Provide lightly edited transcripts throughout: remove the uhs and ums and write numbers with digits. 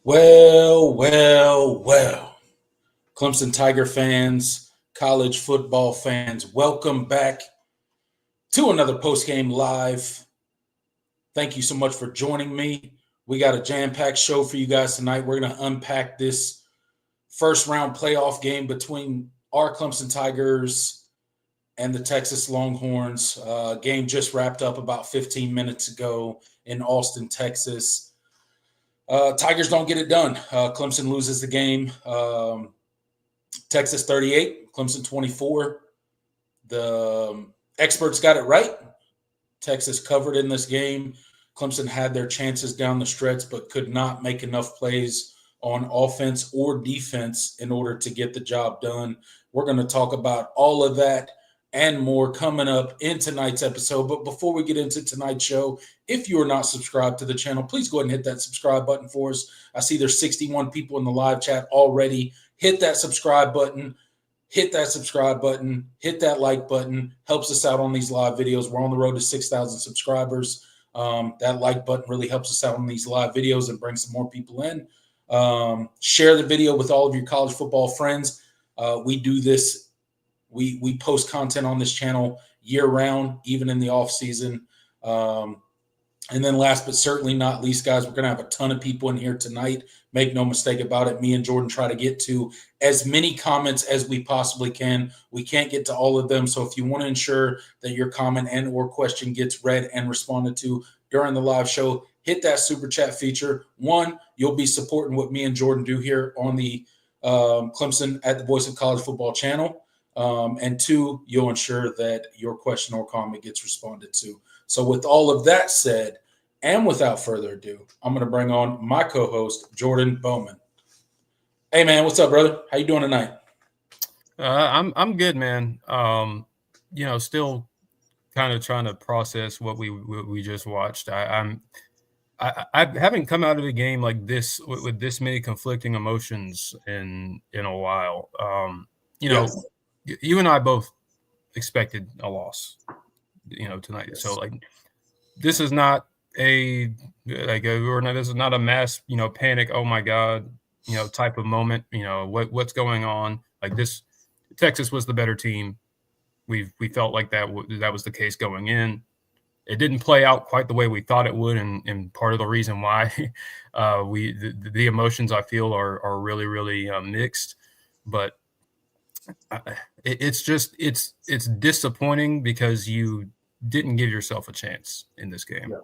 Well. Clemson Tiger fans, college football fans, welcome back to another postgame live. Thank you so much for joining me. We got a jam-packed show for you guys tonight. We're going to unpack this first-round playoff game between our Clemson Tigers and the Texas Longhorns. Game just wrapped up about 15 minutes ago in Austin, Texas. Tigers don't get it done. Clemson loses the game. Texas 38, Clemson 24. The experts got it right. Texas covered in this game. Clemson had their chances down the stretch, but could not make enough plays on offense or defense in order to get the job done. We're going to talk about all of that and more coming up in tonight's episode. But before we get into tonight's show, if you are not subscribed to the channel, please go ahead and hit that subscribe button for us. I see there's 61 people in the live chat already. Hit that subscribe button. Hit that subscribe button. Hit that like button. Helps us out on these live videos. We're on the road to 6,000 subscribers. That like button really helps us out on these live videos and brings some more people in. Share the video with all of your college football friends. We do this. We post content on this channel year-round, even in the off season. And then last but certainly not least, guys, we're going to have a ton of people in here tonight. Make no mistake about it. Me and Jordan try to get to as many comments as we possibly can. We can't get to all of them. So if you want to ensure that your comment and or question gets read and responded to during the live show, hit that super chat feature. One, you'll be supporting what me and Jordan do here on the Clemson at the Voice of College Football channel. And two, you'll ensure that your question or comment gets responded to. So with all of that said, and without further ado, I'm going to bring on my co-host, Jordan Bowman. Hey, man, what's up, brother? How you doing tonight? I'm good, man. Still kind of trying to process what we just watched. I haven't come out of the game like this with this many conflicting emotions in a while. You and I both expected a loss, tonight. Yes. So this is not this is not a mass, panic. Oh my God, type of moment. What's going on? Like this, Texas was the better team. We felt like that was the case going in. It didn't play out quite the way we thought it would, and part of the reason why the emotions I feel are really, really mixed. But it's disappointing because you didn't give yourself a chance in this game.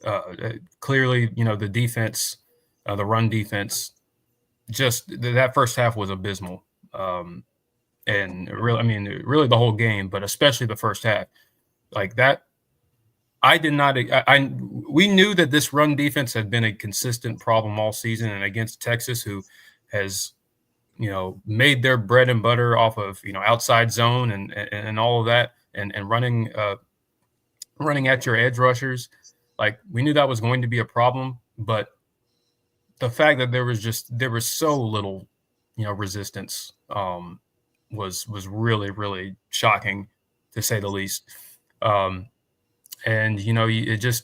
Yeah. Clearly, the defense, the run defense, just that first half was abysmal. And really the whole game, but especially the first half. Like that, we knew that this run defense had been a consistent problem all season, and against Texas, who has, made their bread and butter off of, outside zone and all of that, and running at your edge rushers. Like we knew that was going to be a problem, but the fact that there was so little, resistance, was really, really shocking, to say the least. And you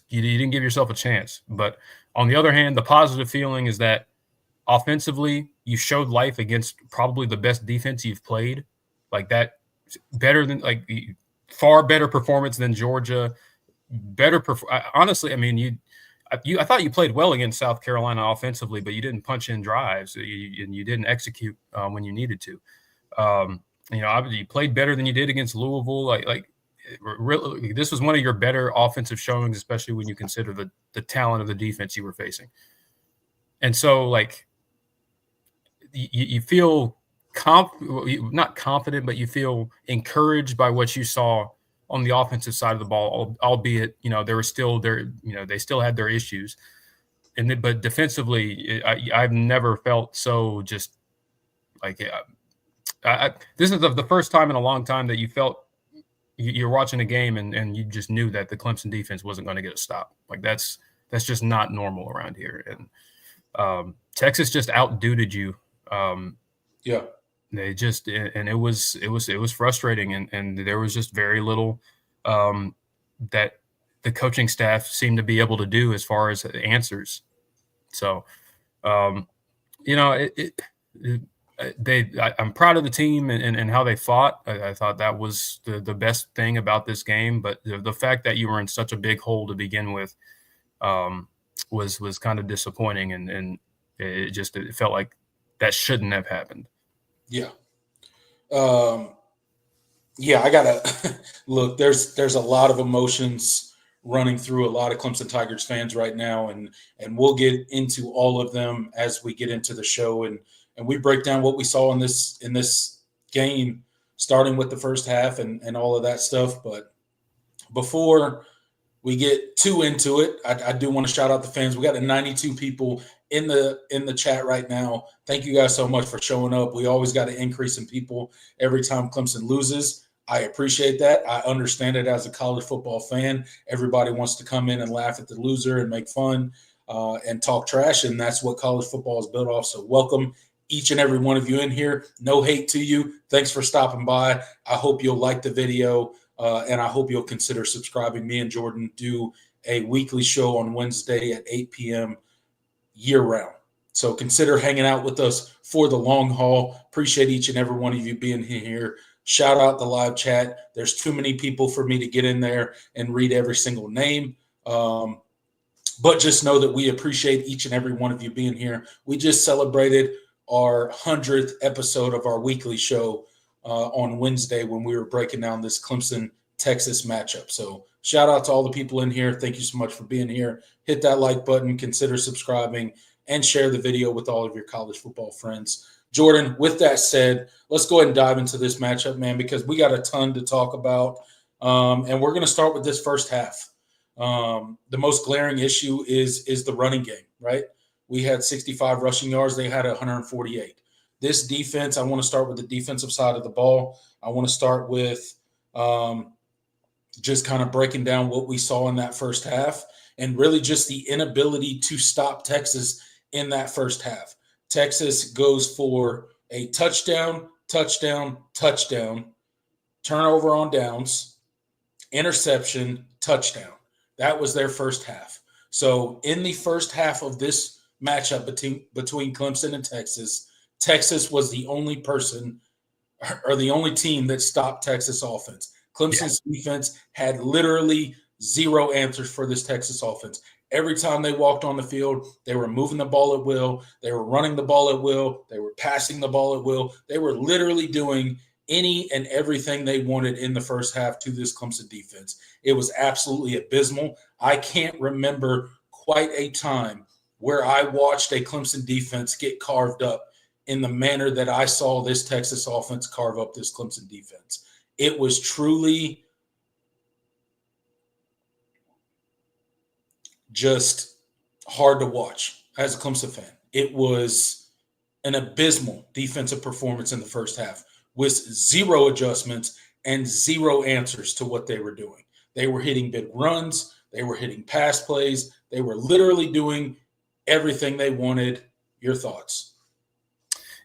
didn't give yourself a chance. But on the other hand, the positive feeling is that offensively, you showed life against probably the best defense you've played. Like that, far better performance than Georgia. Honestly, I thought you played well against South Carolina offensively, but you didn't punch in drives, and you didn't execute when you needed to. You played better than you did against Louisville. Really, this was one of your better offensive showings, especially when you consider the talent of the defense you were facing. And so, you feel not confident, but you feel encouraged by what you saw on the offensive side of the ball, albeit, there were still they still had their issues. But defensively, I've never felt so just this is the first time in a long time that you felt you're watching a game and you just knew that the Clemson defense wasn't going to get a stop. Like that's just not normal around here. And Texas just outduted you. Yeah. They just, and it was frustrating, and there was just very little that the coaching staff seemed to be able to do as far as answers So, you know, I'm proud of the team and how they fought. I thought that was the best thing about this game. But the fact that you were in such a big hole to begin with was kind of disappointing, and it felt like that shouldn't have happened. Yeah. Yeah, I gotta look. There's a lot of emotions running through a lot of Clemson Tigers fans right now, and we'll get into all of them as we get into the show, and we break down what we saw in this game, starting with the first half and all of that stuff. But before we get too into it, I do want to shout out the fans. We got 92 people in the chat right now. Thank you guys so much for showing up. We always got an increase in people every time Clemson loses. I appreciate that. I understand it as a college football fan. Everybody wants to come in and laugh at the loser and make fun and talk trash, and that's what college football is built off. So welcome each and every one of you in here. No hate to you. Thanks for stopping by. I hope you'll like the video. And I hope you'll consider subscribing. Me and Jordan do a weekly show on Wednesday at 8 p.m. year-round. So consider hanging out with us for the long haul. Appreciate each and every one of you being here. Shout out the live chat. There's too many people for me to get in there and read every single name. But just know that we appreciate each and every one of you being here. We just celebrated our 100th episode of our weekly show on Wednesday when we were breaking down this Clemson-Texas matchup. So shout out to all the people in here. Thank you so much for being here. Hit that like button, consider subscribing, and share the video with all of your college football friends. Jordan, with that said, let's go ahead and dive into this matchup, man, because we got a ton to talk about. And we're going to start with this first half. The most glaring issue is the running game, right? We had 65 rushing yards. They had 148. This defense, I want to start with the defensive side of the ball. I want to start with just kind of breaking down what we saw in that first half and really just the inability to stop Texas in that first half. Texas goes for a touchdown, turnover on downs, interception, touchdown. That was their first half. So in the first half of this matchup between Clemson and Texas, Texas was the only person or the only team that stopped Texas offense. Clemson's defense had literally zero answers for this Texas offense. Every time they walked on the field, they were moving the ball at will. They were running the ball at will. They were passing the ball at will. They were literally doing any and everything they wanted in the first half to this Clemson defense. It was absolutely abysmal. I can't remember quite a time where I watched a Clemson defense get carved up in the manner that I saw this Texas offense carve up this Clemson defense. It was truly just hard to watch as a Clemson fan. It was an abysmal defensive performance in the first half with zero adjustments and zero answers to what they were doing. They were hitting big runs. They were hitting pass plays. They were literally doing everything they wanted. Your thoughts?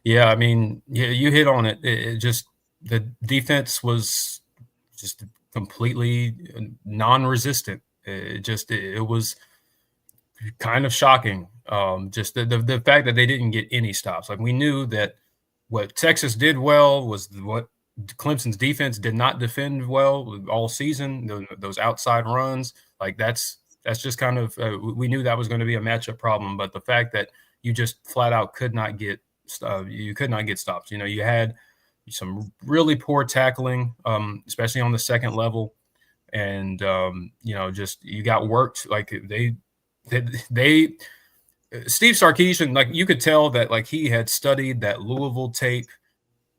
Yeah, I mean, you hit on it. It just the defense was just completely non-resistant. It was kind of shocking. Just the fact that they didn't get any stops. Like, we knew that what Texas did well was what Clemson's defense did not defend well all season. Those outside runs, like that's just kind of we knew that was going to be a matchup problem. But the fact that you just flat out could not get stops. You know, you had some really poor tackling, especially on the second level, and you know, just you got worked. Like they Steve Sarkisian, like you could tell that like he had studied that Louisville tape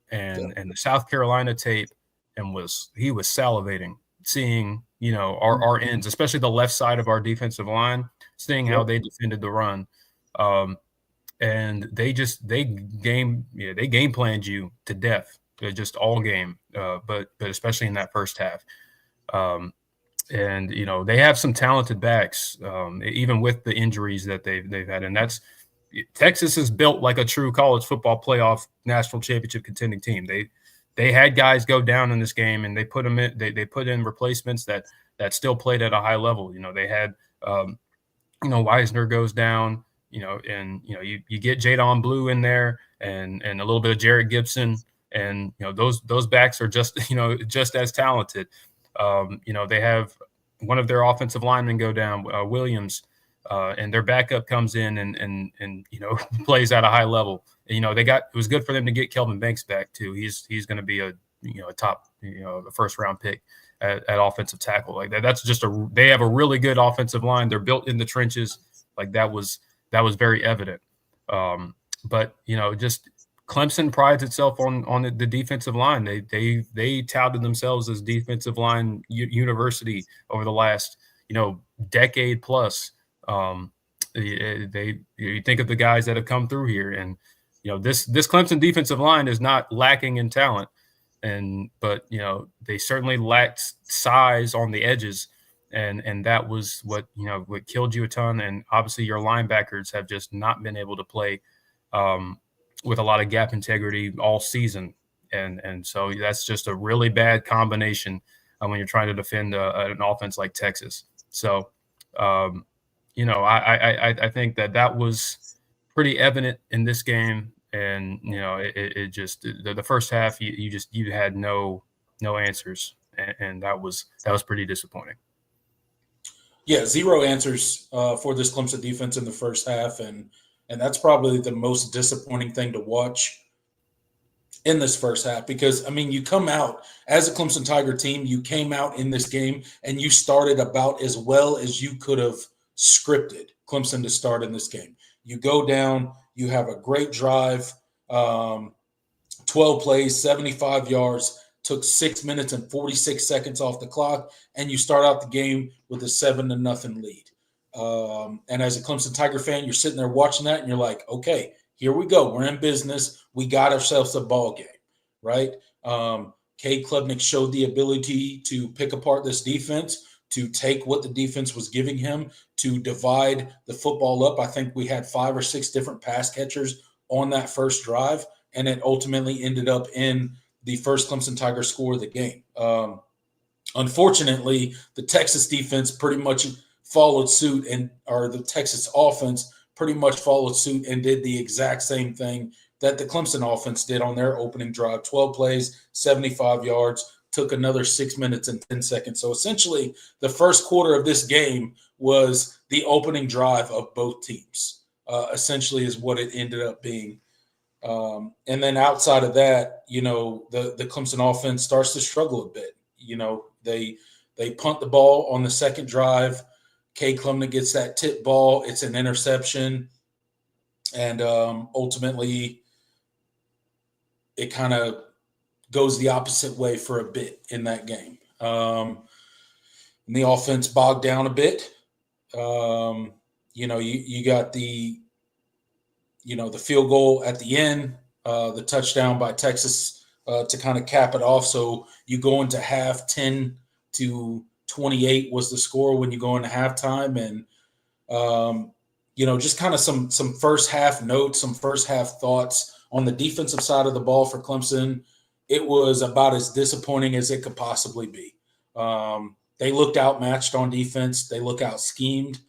and the South Carolina tape, and he was salivating seeing, you know, our ends, especially the left side of our defensive line, seeing how they defended the run. And they game planned you to death, just all game, but especially in that first half. And you know, they have some talented backs, even with the injuries that they've had, and Texas is built like a true college football playoff national championship contending team. They had guys go down in this game, and they put them in. They put in replacements that still played at a high level. You know, they had, you know, Weisner goes down. and you get Jadon Blue in there and a little bit of Jared Gibson, and those backs are just just as talented. They have one of their offensive linemen go down, Williams, and their backup comes in and plays at a high level. It was good for them to get Kelvin Banks back too. He's going to be a top a first round pick at offensive tackle. Like that. That's just they have a really good offensive line. They're built in the trenches. Like that was very evident. But just Clemson prides itself on the defensive line. They touted themselves as defensive line university over the last decade plus. You think of the guys that have come through here, and this Clemson defensive line is not lacking in talent, but they certainly lacked size on the edges, and that was what killed you a ton. And obviously your linebackers have just not been able to play with a lot of gap integrity all season, and so that's just a really bad combination when you're trying to defend an offense like Texas. So I think that was pretty evident in this game, and it just the first half you had no answers, and that was pretty disappointing. Yeah, zero answers for this Clemson defense in the first half, and that's probably the most disappointing thing to watch in this first half, because, I mean, you come out as a Clemson Tiger team, you came out in this game and you started about as well as you could have scripted Clemson to start in this game. You go down, you have a great drive, 12 plays, 75 yards, took 6 minutes and 46 seconds off the clock, and you start out the game with a 7-0 lead. And as a Clemson Tiger fan, you're sitting there watching that and you're like, okay, here we go. We're in business. We got ourselves a ball game, right? Klubnik showed the ability to pick apart this defense, to take what the defense was giving him, to divide the football up. I think we had 5 or 6 different pass catchers on that first drive, and it ultimately ended up in the first Clemson Tiger score of the game. Unfortunately, the Texas defense pretty much followed suit, or the Texas offense pretty much followed suit and did the exact same thing that the Clemson offense did on their opening drive. 12 plays, 75 yards, took another 6 minutes and 10 seconds. So essentially, the first quarter of this game was the opening drive of both teams, essentially is what it ended up being. And then outside of that, the Clemson offense starts to struggle a bit. They punt the ball on the second drive. Klubnik gets that tip ball. It's an interception. And ultimately, it kind of goes the opposite way for a bit in that game. And the offense bogged down a bit. You got the field goal at the end, the touchdown by Texas to kind of cap it off. So you go into half 10-28 was the score when you go into halftime. And, just kind of some first half notes, some first half thoughts on the defensive side of the ball for Clemson. It was about as disappointing as it could possibly be. They looked outmatched on defense. They look out schemed.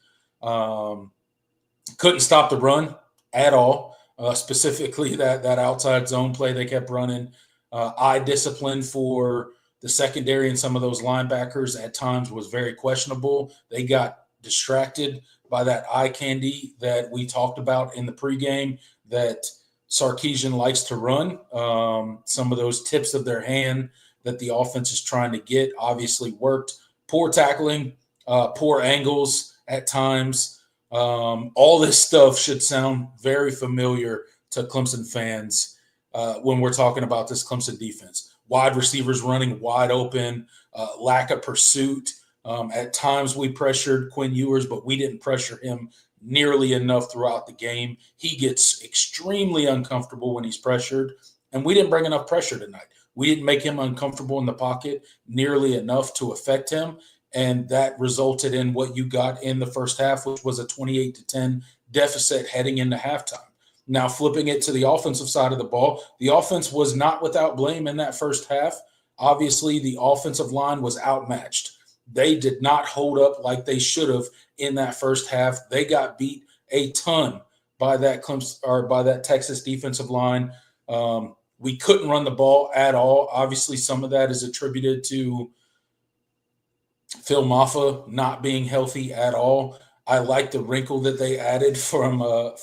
Couldn't stop the run at all, specifically that outside zone play they kept running. Eye discipline for the secondary and some of those linebackers at times was very questionable. They got distracted by that eye candy that we talked about in the pregame that Sarkisian likes to run. Some of those tips of their hand that the offense is trying to get obviously worked. Poor tackling, poor angles at times. All this stuff should sound very familiar to Clemson fans when we're talking about this Clemson defense. Wide receivers running wide open, lack of pursuit. At times we pressured Quinn Ewers, but we didn't pressure him nearly enough throughout the game. He gets extremely uncomfortable when he's pressured, and we didn't bring enough pressure tonight. We didn't make him uncomfortable in the pocket nearly enough to affect him, and that resulted in what you got in the first half, which was a 28-10 deficit heading into halftime. Now, flipping it to the offensive side of the ball, the offense was not without blame in that first half. Obviously, the offensive line was outmatched. They did not hold up like they should have in that first half. They got beat a ton by that Clemson or by that Texas defensive line. We couldn't run the ball at all. Obviously, some of that is attributed to Phil Maffa not being healthy at all. I like the wrinkle that they added from a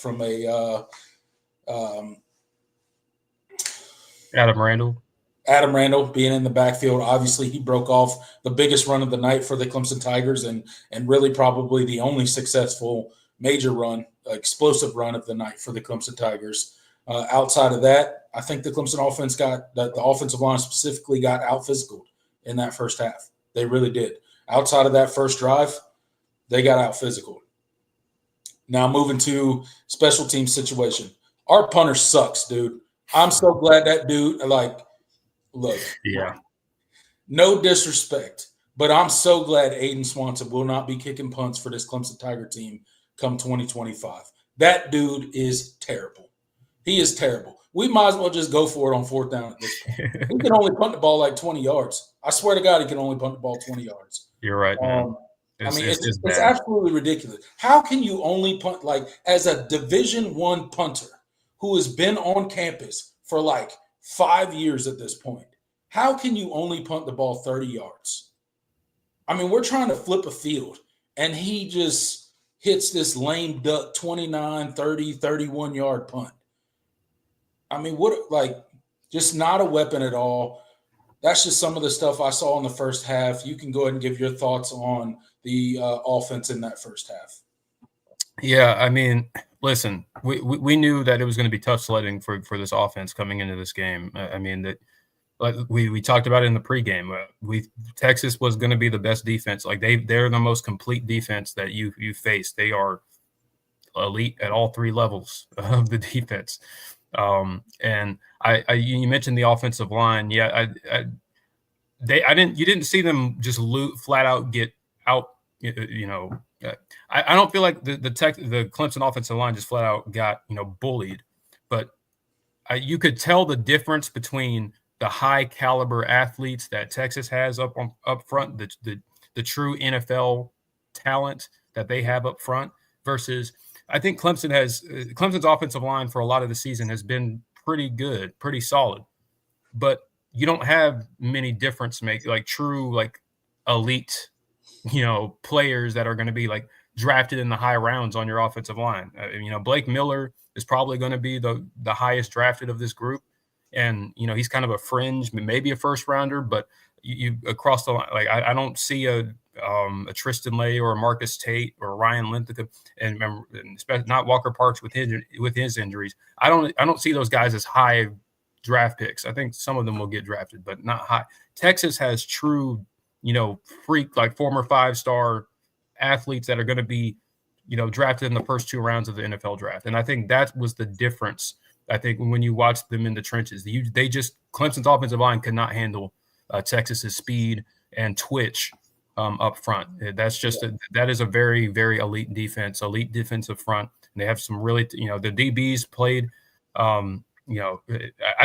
Adam Randall. Adam Randall being in the backfield. Obviously, he broke off the biggest run of the night for the Clemson Tigers and really probably the only successful major run, explosive run of the night for the Clemson Tigers. Outside of that, I think the Clemson offense the offensive line specifically got out-physicaled in that first half. They really did. Outside of that first drive, they got out-physicaled. Now moving to special team situation. Our punter sucks, dude. I'm so glad that dude, look, yeah, no disrespect, but I'm so glad Aiden Swanson will not be kicking punts for this Clemson Tiger team come 2025. That dude is terrible. He is terrible. We might as well just go for it on fourth down at this point. He can only punt the ball like 20 yards. I swear to God, he can only punt the ball 20 yards. You're right, man. It's absolutely ridiculous. How can you only punt as a Division I punter who has been on campus for 5 years at this point? How can you only punt the ball 30 yards? I mean, we're trying to flip a field, and he just hits this lame duck 29, 30, 31-yard punt. I mean, just not a weapon at all. That's just some of the stuff I saw in the first half. You can go ahead and give your thoughts on the offense in that first half. Yeah, I mean, listen, we knew that it was going to be tough sledding for this offense coming into this game. I mean, that like we talked about it in the pregame. Texas was going to be the best defense. They're the most complete defense that you face. They are elite at all three levels of the defense. And you mentioned the offensive line. Yeah, you didn't see them just flat out get out. I don't feel like the Clemson offensive line just flat out got bullied, but you could tell the difference between the high caliber athletes that Texas has up front, the true NFL talent that they have up front versus I think Clemson's offensive line for a lot of the season has been pretty good, pretty solid, but you don't have many difference true elite players that are going to be drafted in the high rounds on your offensive line. Blake Miller is probably going to be the highest drafted of this group. And, he's kind of a fringe, maybe a first rounder, but you across the line, I don't see a Tristan Lay or a Marcus Tate or a Ryan Linthicum and especially not Walker Parks with his injuries. I don't see those guys as high draft picks. I think some of them will get drafted, but not high. Texas has true, freak former 5-star athletes that are going to be, drafted in the first 2 rounds of the NFL draft. And I think that was the difference. I think when you watch them in the trenches, Clemson's offensive line could not handle Texas's speed and twitch up front. That is a very, very elite defense, elite defensive front. And they have some really, the DBs played. I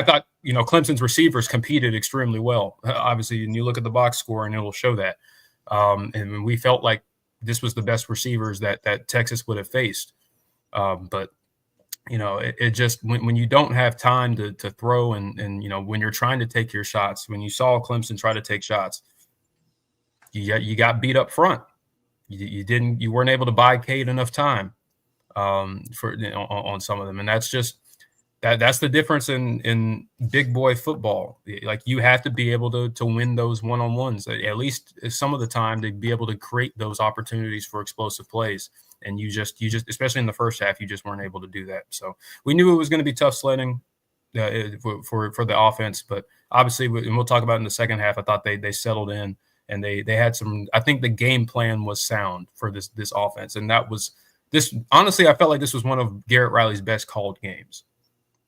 thought, Clemson's receivers competed extremely well. Obviously, and you look at the box score and it will show that. And we felt like this was the best receivers that Texas would have faced. But it just when you don't have time to throw and when you're trying to take your shots, when you saw Clemson try to take shots, you got beat up front. You weren't able to buy Cade enough time on some of them, and that's the difference in big boy football. You have to be able to win those one-on-ones at least some of the time to be able to create those opportunities for explosive plays. And you just especially in the first half, you just weren't able to do that. So we knew it was going to be tough sledding for the offense, but obviously, and we'll talk about it in the second half. I thought they settled in and they had some. I think the game plan was sound for this offense, and that was this. Honestly, I felt like this was one of Garrett Riley's best called games.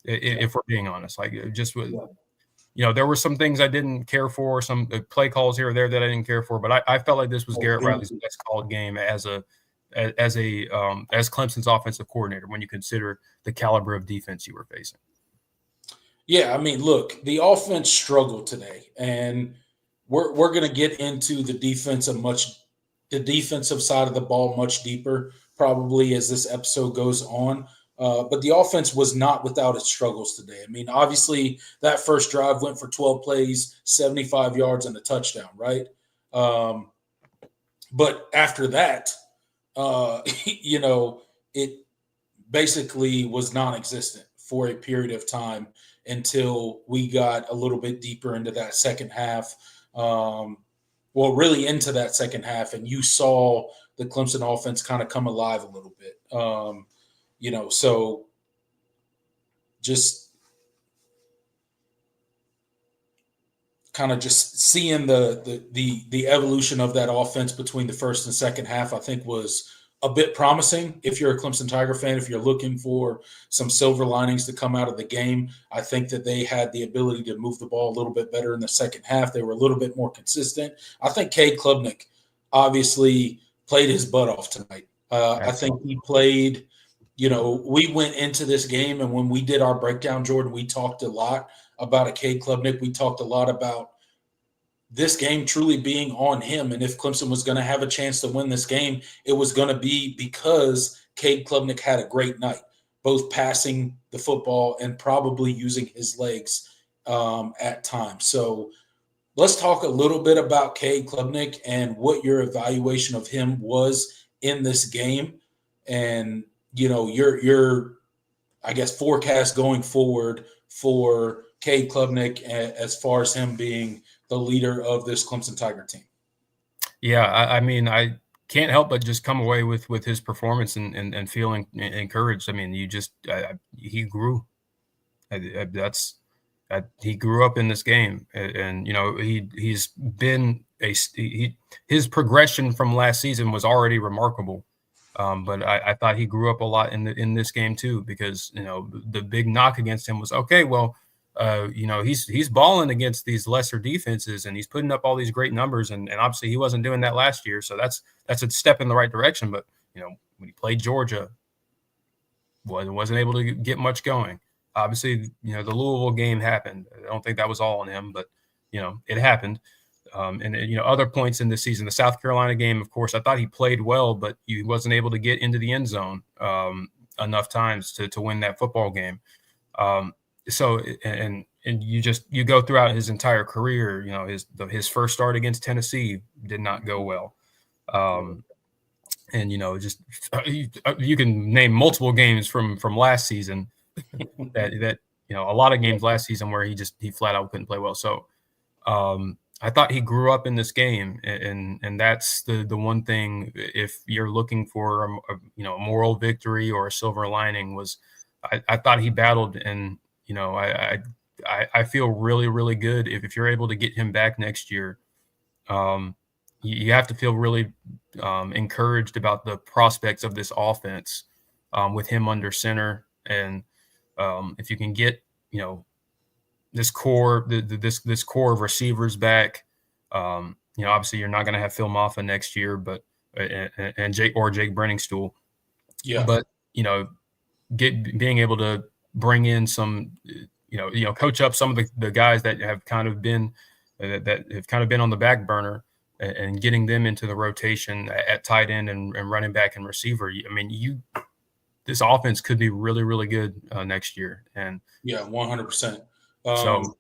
If we're being honest, there were some things I didn't care for, some play calls here or there that I didn't care for, but I felt like this was Garrett Riley's best called game as Clemson's offensive coordinator when you consider the caliber of defense you were facing. Yeah, I mean, look, the offense struggled today, and we're going to get into the defensive side of the ball much deeper probably as this episode goes on. But the offense was not without its struggles today. I mean, obviously, that first drive went for 12 plays, 75 yards, and a touchdown, right? But after that, it basically was non-existent for a period of time until we got a little bit deeper into that second half. Really into that second half, and you saw the Clemson offense kind of come alive a little bit. So just kind of just seeing the evolution of that offense between the first and second half, I think was a bit promising. If you're a Clemson Tiger fan, if you're looking for some silver linings to come out of the game, I think that they had the ability to move the ball a little bit better in the second half. They were a little bit more consistent. I think Cade Klubnik obviously played his butt off tonight. I think he played, we went into this game, and when we did our breakdown, Jordan, we talked a lot about a Cade Klubnik. We talked a lot about this game truly being on him. And if Clemson was going to have a chance to win this game, it was going to be because Cade Klubnik had a great night, both passing the football and probably using his legs at times. So let's talk a little bit about Cade Klubnik and what your evaluation of him was in this game. And, your I guess, forecast going forward for Cade Klubnik as far as him being the leader of this Clemson Tiger team. Yeah, I mean, I can't help but just come away with his performance and feeling encouraged. I mean, he grew. He grew up in this game, and he's been his progression from last season was already remarkable. But I thought he grew up a lot in this game too, because the big knock against him was, okay, well, he's balling against these lesser defenses, and he's putting up all these great numbers, and obviously he wasn't doing that last year, so that's a step in the right direction. But when he played Georgia, wasn't able to get much going. Obviously, the Louisville game happened. I don't think that was all on him, but it happened. And other points in this season, the South Carolina game, of course, I thought he played well, but he wasn't able to get into the end zone enough times to win that football game. So you go throughout his entire career, his first start against Tennessee did not go well. And you can name multiple games from last season that a lot of games last season where he flat out couldn't play well. So I thought he grew up in this game, and that's the one thing. If you're looking for a moral victory or a silver lining, was I thought he battled, and I feel really, really good if you're able to get him back next year. You have to feel really encouraged about the prospects of this offense with him under center, and if you can get this core this core of receivers back, obviously you're not going to have Phil Maffa next year, but and Jake Brenningstool, but being able to bring in some coach up some of the guys that have kind of been on the back burner, and getting them into the rotation at tight end and running back and receiver. I mean, this offense could be really, really good next year. And 100%. So,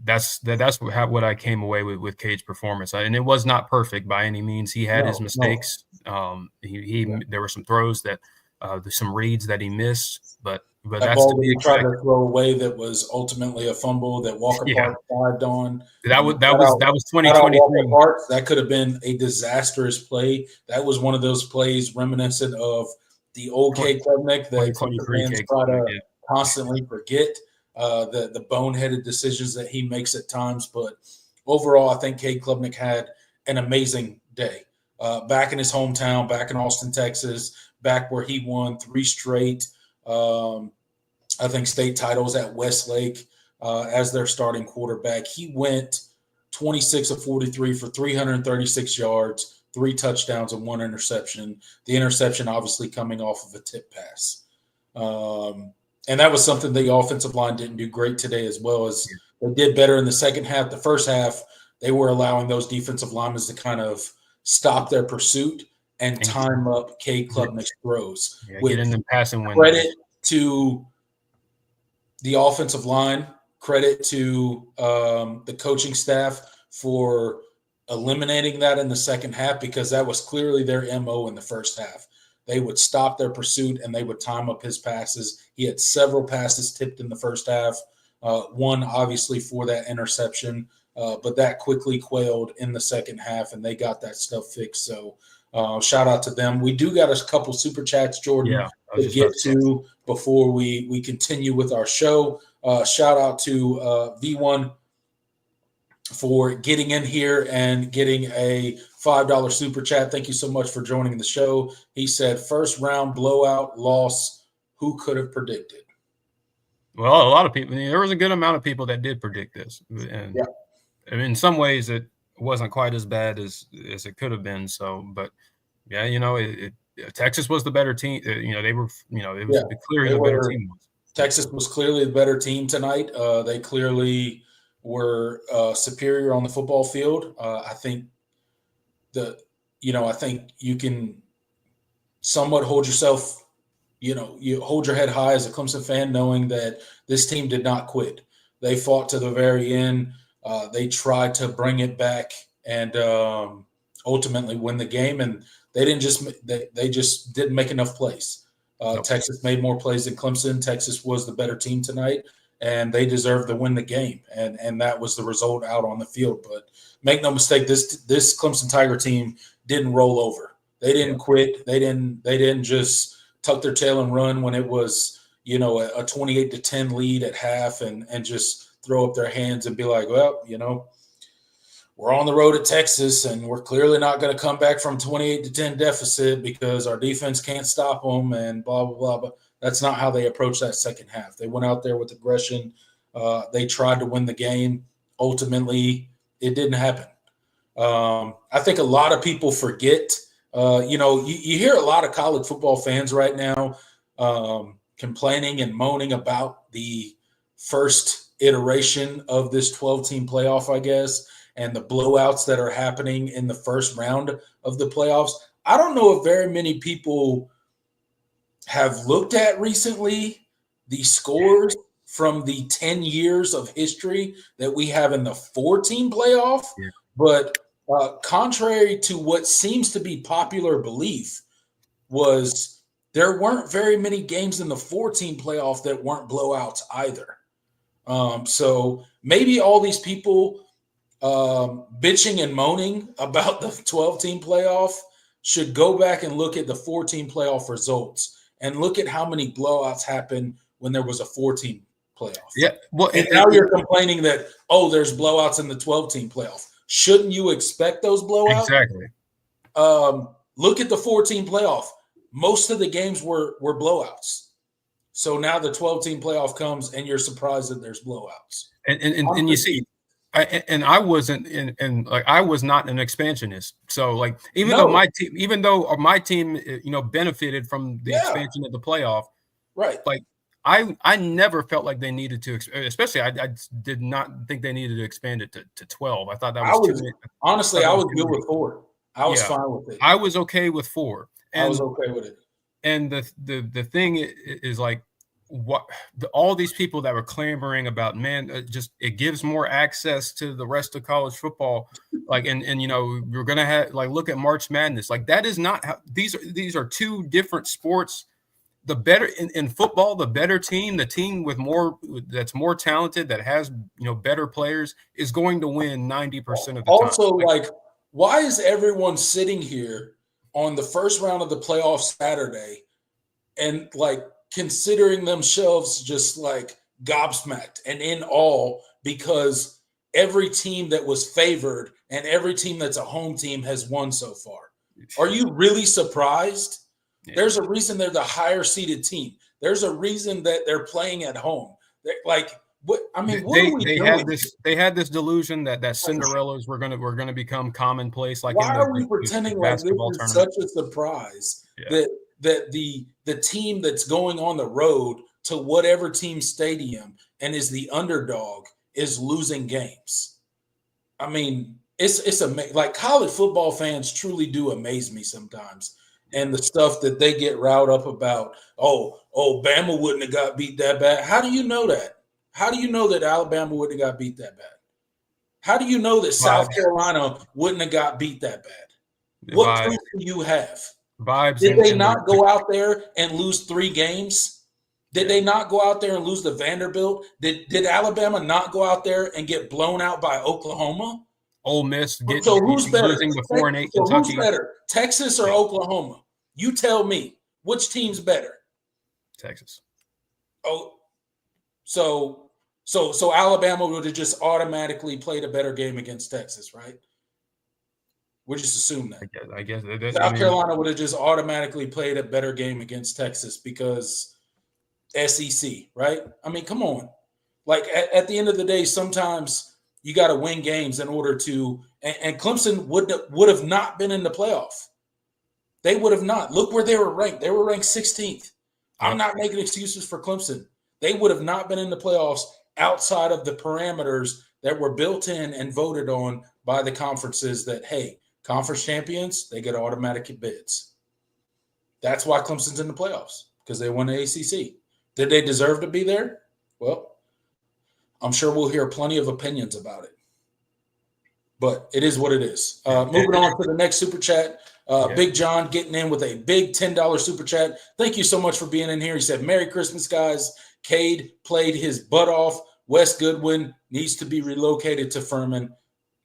that's what I came away with Cade's performance. And it was not perfect by any means. He had his mistakes. There were some throws that there's some reads that he missed, but that's ball that he tried to throw away that was ultimately a fumble that Walker Parks dived on. That was 2023. That could have been a disastrous play. That was one of those plays reminiscent of the old Cade Klubnik that fans try to constantly forget, the boneheaded decisions that he makes at times. But overall, I think Cade Klubnik had an amazing day. Back in his hometown, back in Austin, Texas, back where he won 3 straight I think state titles at Westlake as their starting quarterback. He went 26 of 43 for 336 yards, 3 touchdowns, and 1 interception. The interception obviously coming off of a tip pass. And that was something the offensive line didn't do great today, as well as they did better in the second half. The first half, they were allowing those defensive linemen to kind of stop their pursuit and time up K. Klubnik's throws. Yeah, with get in the passing windows. credit to the offensive line, credit to the coaching staff for eliminating that in the second half, because that was clearly their MO in the first half. They would stop their pursuit and they would time up his passes. He had several passes tipped in the first half, one obviously for that interception, but that quickly quailed in the second half, and they got that stuff fixed. So shout out to them. We do got a couple super chats, Jordan, to get to before we continue with our show. Shout out to V1 for getting in here and getting a $5 super chat. Thank you so much for joining the show. He said, first round blowout loss. Who could have predicted? Well, a lot of people. There was a good amount of people that did predict this, and in some ways it wasn't quite as bad as it could have been. So, but yeah, Texas was the better team. They were. It was clearly the better team. Texas was clearly the better team tonight. They clearly were superior on the football field. I think I think you can somewhat hold yourself, you hold your head high as a Clemson fan, knowing that this team did not quit. They fought to the very end. They tried to bring it back and ultimately win the game. And they just didn't make enough plays. Texas made more plays than Clemson. Texas was the better team tonight, and they deserved to win the game. And that was the result out on the field. But make no mistake, this Clemson Tiger team didn't roll over. They didn't quit. They didn't just tuck their tail and run when it was, a 28-10 lead at half and just throw up their hands and be like, well, we're on the road at Texas and we're clearly not going to come back from 28-10 deficit because our defense can't stop them and blah, blah, blah. But that's not how they approached that second half. They went out there with aggression. They tried to win the game. Ultimately, it didn't happen. I think a lot of people forget, you hear a lot of college football fans right now complaining and moaning about the first iteration of this 12-team playoff, I guess, and the blowouts that are happening in the first round of the playoffs. I don't know if very many people have looked at recently the scores from the 10 years of history that we have in the 4-team playoff. Yeah. But contrary to what seems to be popular belief, was there weren't very many games in the 4-team playoff that weren't blowouts either. So maybe all these people bitching and moaning about the 12-team playoff should go back and look at the 4-team playoff results and look at how many blowouts happened when there was a 4-team playoff. Yeah. Well, and now you're complaining that, there's blowouts in the 12-team playoff. Shouldn't you expect those blowouts? Exactly. Look at the 4-team playoff. Most of the games were blowouts. So now the 12-team playoff comes and you're surprised that there's blowouts. And you see, I wasn't I was not an expansionist. So even though my team benefited from the expansion of the playoff, right? I never felt like they needed to, especially I did not think they needed to expand it to 12. I thought that was too many. Honestly, I was good with 4. I was fine with it. I was okay with 4. I was okay with it. And the thing is all these people that were clamoring about, just it gives more access to the rest of college football. We're going to have look at March Madness. That is not how these are two different sports. The better in football, the better team, the team that's more talented, that has better players, is going to win 90% of the time. Also, why is everyone sitting here on the first round of the playoff Saturday and considering themselves just gobsmacked and in awe because every team that was favored and every team that's a home team has won so far? Are you really surprised? Yeah. There's a reason they're the higher seeded team. There's a reason that they're playing at home. What are we doing? They had this delusion that Cinderellas were going to become commonplace. Why are we pretending like this is such a surprise that the team that's going on the road to whatever team stadium and is the underdog is losing games? I mean, it's amazing. Like college football fans truly do amaze me sometimes. And the stuff that they get riled up about, Bama wouldn't have got beat that bad. How do you know that? How do you know that Alabama wouldn't have got beat that bad? How do you know that South Carolina wouldn't have got beat that bad? What proof do you have? Did they not go out there and lose 3 games? Did they not go out there and lose to Vanderbilt? Did Alabama not go out there and get blown out by Oklahoma? Ole Miss who's better? Losing to 4-8 Kentucky. Who's better, Texas or Oklahoma? You tell me, which team's better? Texas. Oh, so Alabama would have just automatically played a better game against Texas, right? We'll just assume that. I guess South Carolina would have just automatically played a better game against Texas because SEC, right? I mean, come on. Like at the end of the day, sometimes you got to win games in order to. And Clemson would have not been in the playoff. They would have not. Look where they were ranked. They were ranked 16th. I'm not making excuses for Clemson. They would have not been in the playoffs outside of the parameters that were built in and voted on by the conferences that, hey, conference champions, they get automatic bids. That's why Clemson's in the playoffs, because they won the ACC. Did they deserve to be there? Well, I'm sure we'll hear plenty of opinions about it. But it is what it is. Moving on to the next super chat. Big John getting in with a big $10 super chat. Thank you so much for being in here. He said, Merry Christmas, guys. Cade played his butt off. Wes Goodwin needs to be relocated to Furman.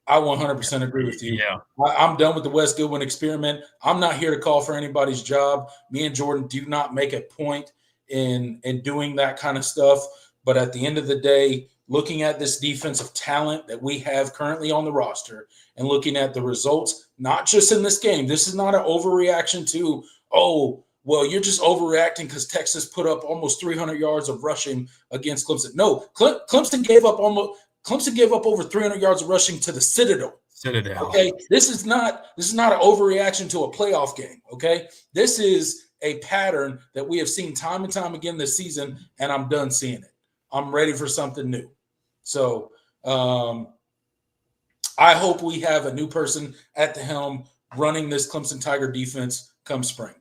I 100% agree with you. Yeah. I'm done with the Wes Goodwin experiment. I'm not here to call for anybody's job. Me and Jordan do not make a point in doing that kind of stuff. But at the end of the day, looking at this defensive talent that we have currently on the roster and looking at the results, not just in this game, this is not an overreaction to, you're just overreacting because Texas put up almost 300 yards of rushing against Clemson. No, Clemson gave up over 300 yards of rushing to the Citadel. Okay, this is not an overreaction to a playoff game. Okay, this is a pattern that we have seen time and time again this season, and I'm done seeing it. I'm ready for something new. So I hope we have a new person at the helm running this Clemson Tiger defense come spring.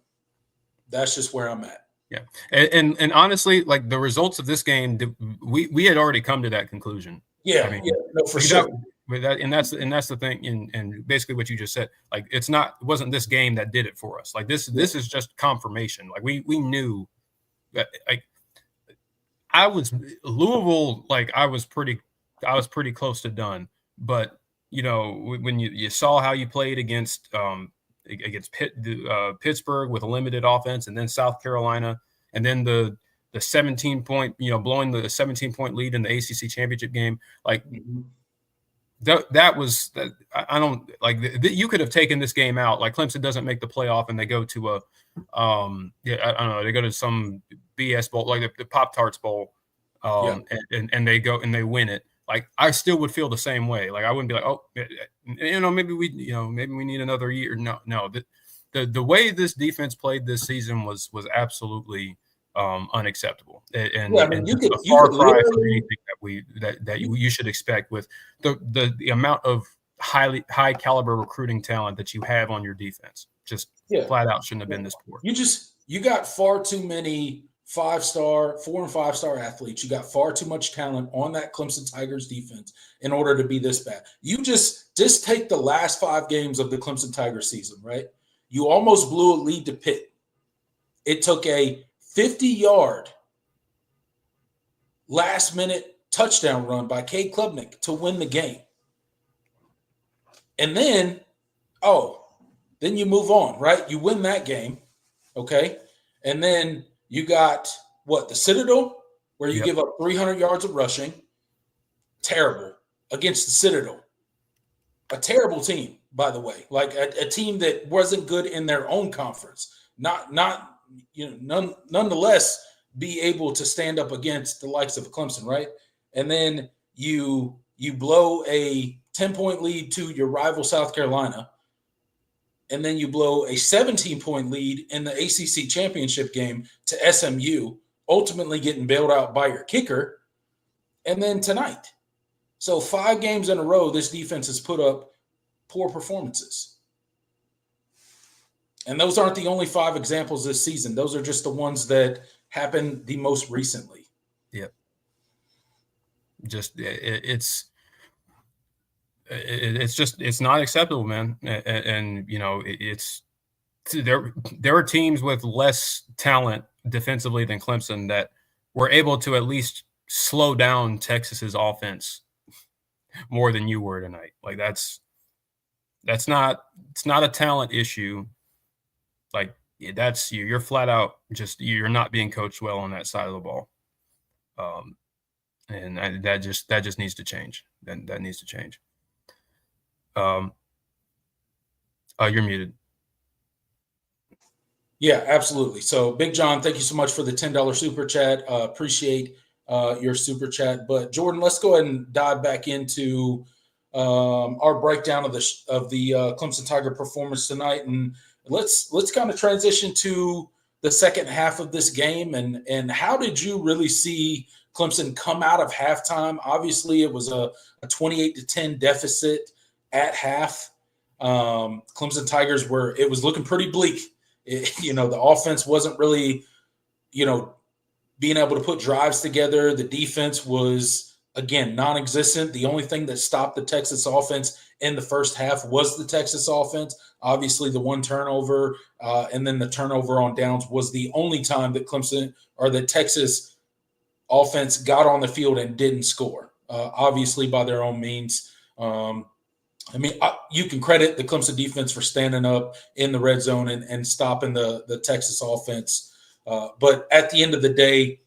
That's just where I'm at. Yeah. And honestly, like the results of this game, we had already come to that conclusion. Yeah. I mean, for sure. And that's the thing. And basically what you just said, like, it wasn't this game that did it for us. Like this is just confirmation. Like we knew that, like, Louisville, like I was pretty close to done, but when you saw how you played against Pittsburgh with a limited offense, and then South Carolina, and then the 17-point, blowing the 17-point lead in the ACC championship game, like that was I don't like you could have taken this game out. Like Clemson doesn't make the playoff and they go to they go to some BS bowl, like the Pop-Tarts Bowl, and they go and they win it. Like I still would feel the same way. Like I wouldn't be like, maybe we need another year. No. The way this defense played this season was absolutely unacceptable, and you could far cry from anything that you should expect with the amount of high caliber recruiting talent that you have on your defense. Just flat out shouldn't have been this poor. You got far too many 4 and 5-star athletes. You got far too much talent on that Clemson Tigers defense in order to be this bad. You just take the last 5 games of the Clemson Tigers season, right? You almost blew a lead to Pitt. It took a 50-yard last-minute touchdown run by Cade Klubnik to win the game. And then, then you move on, right? You win that game, okay? And then you got, the Citadel, where you give up 300 yards of rushing. Terrible against the Citadel. A terrible team, by the way. Like a team that wasn't good in their own conference. Nonetheless, be able to stand up against the likes of Clemson, right? And then you blow a 10-point lead to your rival South Carolina. And then you blow a 17-point lead in the ACC championship game to SMU, ultimately getting bailed out by your kicker. And then tonight. So 5 games in a row, this defense has put up poor performances. And those aren't the only 5 examples this season. Those are just the ones that happened the most recently. Yep. Just it's not acceptable, man. And you know, it's there are teams with less talent defensively than Clemson that were able to at least slow down Texas's offense more than you were tonight. Like it's not a talent issue. Like that's you're flat out just you're not being coached well on that side of the ball. And that just needs to change. That needs to change. You're muted. Yeah, absolutely. So, Big John, thank you so much for the $10 super chat. Appreciate your super chat. But Jordan, let's go ahead and dive back into our breakdown of the Clemson Tiger performance tonight, and let's kind of transition to the second half of this game. And how did you really see Clemson come out of halftime? Obviously, it was a 28-10 deficit at half. Clemson Tigers it was looking pretty bleak. The offense wasn't really, being able to put drives together. The defense was, again, non-existent. The only thing that stopped the Texas offense in the first half was the Texas offense. Obviously, the one turnover and then the turnover on downs was the only time that the Texas offense got on the field and didn't score, obviously by their own means. You can credit the Clemson defense for standing up in the red zone and stopping the Texas offense. But at the end of the day,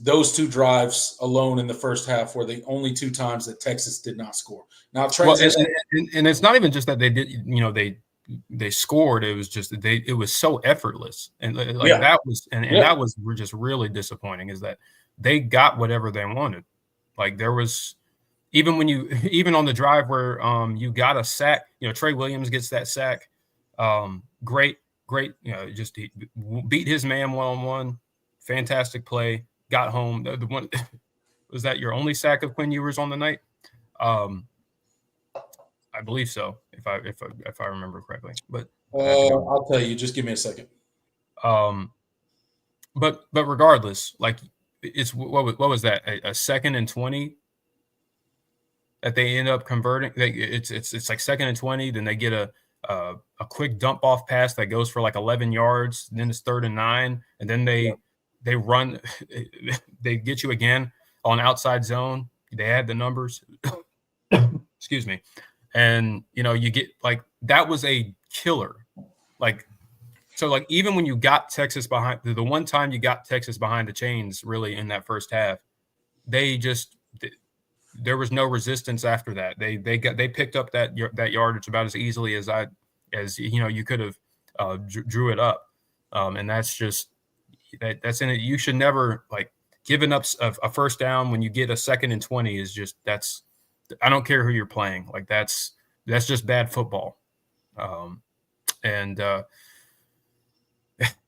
those 2 drives alone in the first half were the only 2 times that Texas did not score. Now, and it's not even just that they did, they scored. It was just it was so effortless, and that was that was just really disappointing. Is that they got whatever they wanted. Like there was. Even on the drive where you got a sack, Trey Williams gets that sack. Great, just he beat his man one-on-one. Fantastic play. Got home. The one was that your only sack of Quinn Ewers on the night? I believe so, if I remember correctly. But I'll tell you. Just give me a second. But regardless, like it's what was that? A 2nd and 20. That they end up converting. It's like 2nd and 20. Then they get a quick dump off pass that goes for like 11 yards. Then it's 3rd and 9, and then they run. They get you again on outside zone. They had the numbers. Excuse me, and you get like that was a killer. Like so, like even when you got Texas behind the one time you got Texas behind the chains, really in that first half, there was no resistance after that. They picked up that yardage about as easily as you could have drew it up, and that's just that's in it. You should never like giving up a first down when you get a 2nd and 20 is just that's. I don't care who you're playing. Like that's just bad football,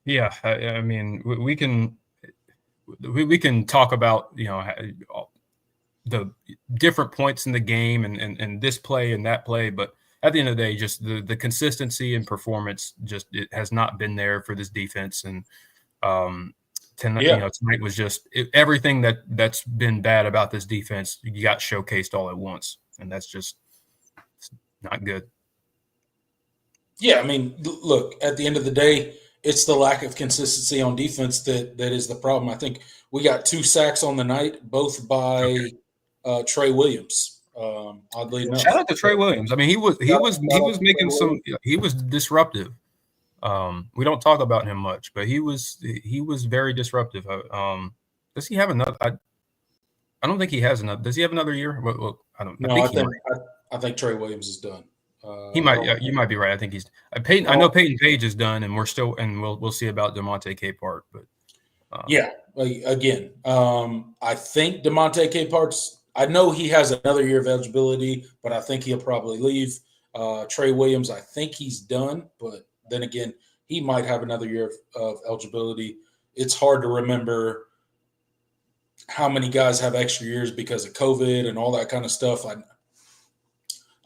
yeah. I mean we can talk about the different points in the game and this play and that play. But at the end of the day, just the consistency and performance, it has not been there for this defense. And tonight was just everything that's been bad about this defense. You got showcased all at once. And that's just not good. Yeah. I mean, look, at the end of the day, it's the lack of consistency on defense that is the problem. I think we got 2 sacks on the night, both by Trey Williams. Oddly enough, shout out to Trey Williams. I mean, he was making some. He was disruptive. We don't talk about him much, but he was very disruptive. Does he have another? I don't think he has another. Does he have another year? Well, I don't. No, I think Trey Williams is done. He might. You might be right. I think he's. Peyton. I know Peyton Page is done, and we'll see about DeMonte Capehart. But again, I think DeMonte Capehart's. I know he has another year of eligibility, but I think he'll probably leave. Trey Williams, I think he's done, but then again, he might have another year of eligibility. It's hard to remember how many guys have extra years because of COVID and all that kind of stuff.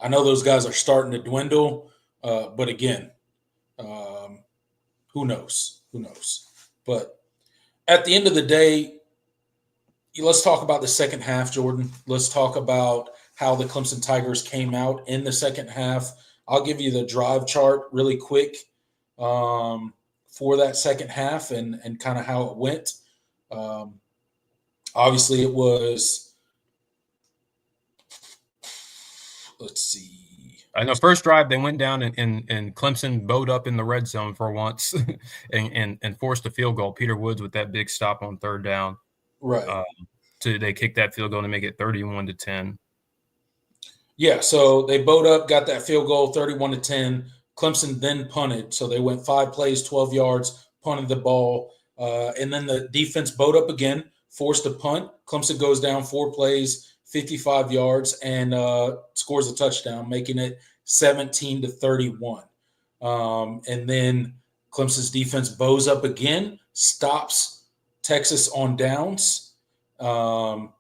I know those guys are starting to dwindle, but again, who knows? Who knows? But at the end of the day, let's talk about the second half, Jordan. Let's talk about how the Clemson Tigers came out in the second half. I'll give you the drive chart really quick for that second half and kind of how it went. Obviously, it was, let's see. I know first drive they went down and Clemson bowed up in the red zone for once and forced a field goal. Peter Woods with that big stop on third down. Right. They kicked that field goal to make it 31-10. Yeah, so they bowed up, got that field goal, 31-10. Clemson then punted, so they went 5 plays, 12 yards, punted the ball, and then the defense bowed up again, forced a punt. Clemson goes down 4 plays, 55 yards, and scores a touchdown, making it 17-31. And then Clemson's defense bows up again, stops Texas on downs. Then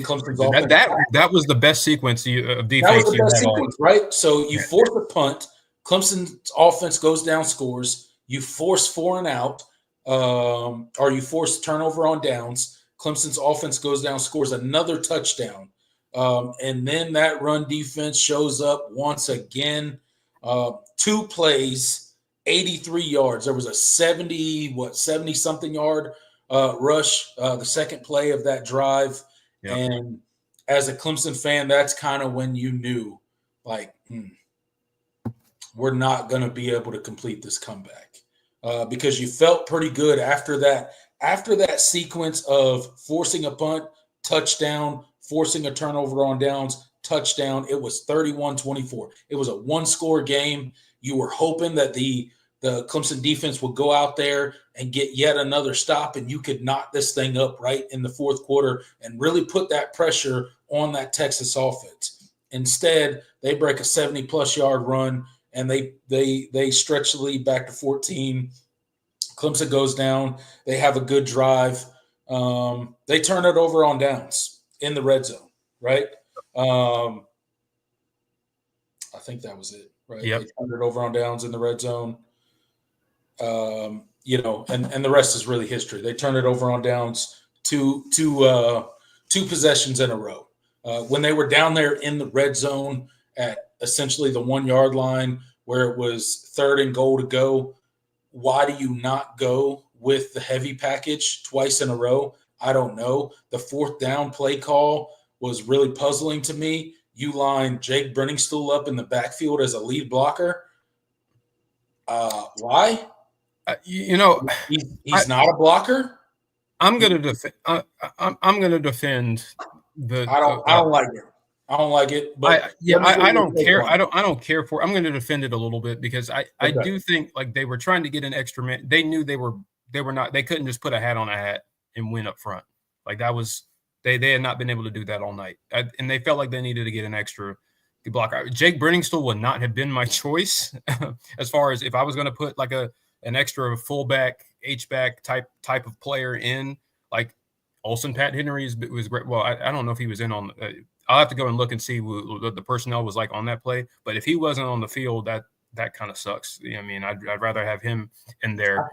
Clemson's offense. That was the best sequence of defense. That was the best sequence, right? So you force a punt. Clemson's offense goes down, scores. You force 4 and out, or you force turnover on downs. Clemson's offense goes down, scores another touchdown. And then that run defense shows up once again. 2 plays, 83 yards. There was a 70-something yard rush, the second play of that drive. Yep. And as a Clemson fan, that's kind of when you knew, like, we're not going to be able to complete this comeback because you felt pretty good after that. After that sequence of forcing a punt, touchdown, forcing a turnover on downs, touchdown, it was 31-24. It was a 1-score game. You were hoping that the Clemson defense would go out there and get yet another stop, and you could knock this thing up right in the fourth quarter and really put that pressure on that Texas offense. Instead, they break a 70-plus yard run, and they stretch the lead back to 14. Clemson goes down. They have a good drive. They turn it over on downs in the red zone, right? I think that was it, right? Yep. They turned it over on downs in the red zone. And the rest is really history. They turned it over on downs two possessions in a row. When they were down there in the red zone at essentially the 1-yard line where it was 3rd and goal to go, why do you not go with the heavy package twice in a row? I don't know. The 4th down play call was really puzzling to me. You line Jake Brenningstool up in the backfield as a lead blocker. Why? He's not a blocker. I'm going to defend. I'm going to defend the. I don't like it. I don't like it. But I don't care. I don't care for. I'm going to defend it a little bit because I do think like they were trying to get an extra man. They knew they were not. They couldn't just put a hat on a hat and win up front. Like that was they had not been able to do that all night, and they felt like they needed to get an extra blocker. Jake Brenningstool would not have been my choice as far as if I was going to put like an extra fullback, H-back type of player in. Like Olsen Pat Henry was great. Well, I don't know if he was in on. I'll have to go and look and see what the personnel was like on that play. But if he wasn't on the field, that kind of sucks. I mean, I'd rather have him in there. I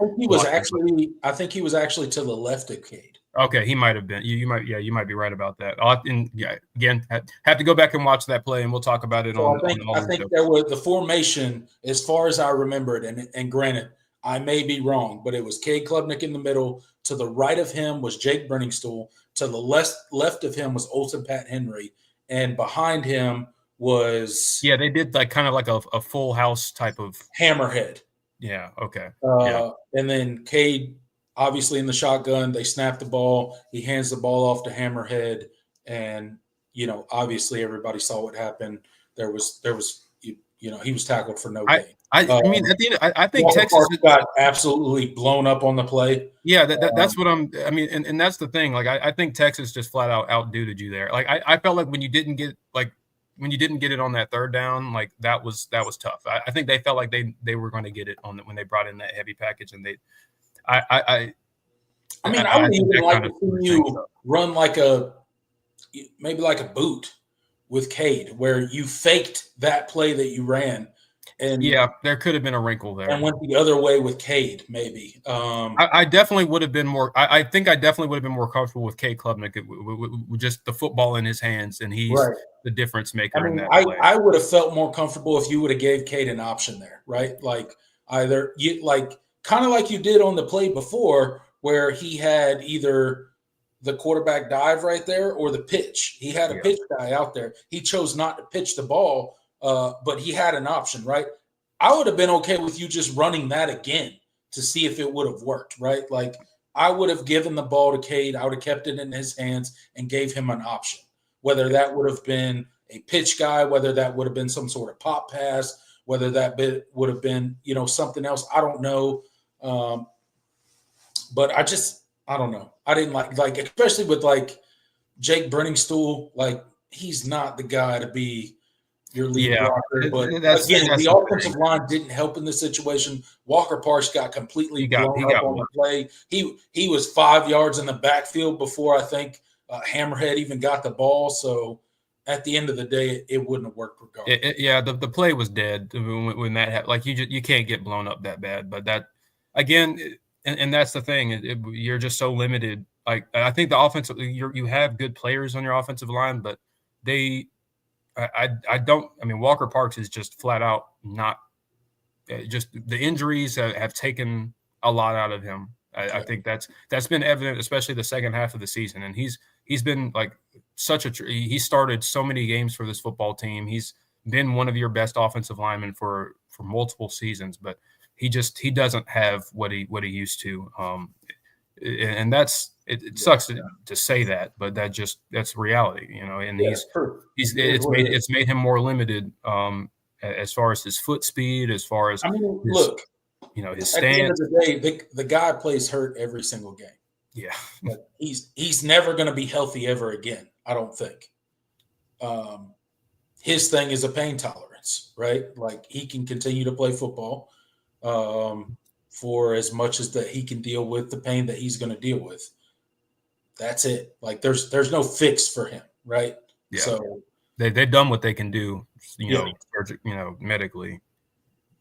think he was actually to the left of Cade. Okay, he might have been. You might be right about that. Again, have to go back and watch that play, and we'll talk about it on. I think there was the formation, as far as I remember it, and granted, I may be wrong, but it was Cade Klubnik in the middle. To the right of him was Jake Brenningstool. To the left of him was Olsen Pat Henry, and behind him was they did like kind of like a full house type of hammerhead. Yeah. Okay. And then Cade. Obviously, in the shotgun, they snap the ball. He hands the ball off to Hammerhead, and obviously everybody saw what happened. There was he was tackled for no gain. I mean, at the end, I think Texas got absolutely blown up on the play. Yeah, that's what I'm. I mean, and that's the thing. Like, I think Texas just flat out outduted you there. Like, I felt like when you didn't get it on that 3rd down, like that was tough. I think they felt like they were going to get it on when they brought in that heavy package, and they. I would even like to see you run maybe like a boot, with Cade, where you faked that play that you ran, and Yeah, there could have been a wrinkle there, and went the other way with Cade, maybe. I definitely would have been more. I think I definitely would have been more comfortable with Cade Klubnik with just the football in his hands, and he's Right. the difference I maker in mean, that play. I would have felt more comfortable if you would have gave Cade an option there, right? Like either you like kind of like you did on the play before, where he had either the quarterback dive right there or the pitch. He had a pitch guy out there. He chose not to pitch the ball, but he had an option, right? I would have been okay with you just running that again to see if it would have worked, right? Like I would have given the ball to Cade. I would have kept it in his hands and gave him an option, whether that would have been a pitch guy, whether that would have been some sort of pop pass, whether that bit would have been, something else. I don't know. But I don't know. I didn't like, especially with like Jake Brenningstool, like he's not the guy to be your lead blocker. But that's again, the the offensive line didn't help in this situation. Walker Parks got completely blown up on the play. He was 5 yards in the backfield before I think Hammerhead even got the ball. So at the end of the day, it wouldn't have worked regardless. The play was dead when that happened. Like you can't get blown up that bad. But that again, and that's the thing. You're just so limited. Like I think the offensive, you have good players on your offensive line, but I don't. I mean, Walker Parks is just flat out not. Just the injuries have taken a lot out of him. I think that's been evident, especially the second half of the season. And he's been like he started so many games for this football team. He's been one of your best offensive linemen for multiple seasons, but he doesn't have what he used to. And that's it sucks to say that, but that's reality, And it's made him more limited as far as his foot speed, as far as his stance. At the end of the day, the guy plays hurt every single game. Yeah, but he's never going to be healthy ever again. I don't think. His thing is a pain tolerance, right? Like he can continue to play football for as much as that he can deal with the pain that he's going to deal with. That's it. Like there's no fix for him, right? Yeah. So they've done what they can do, medically.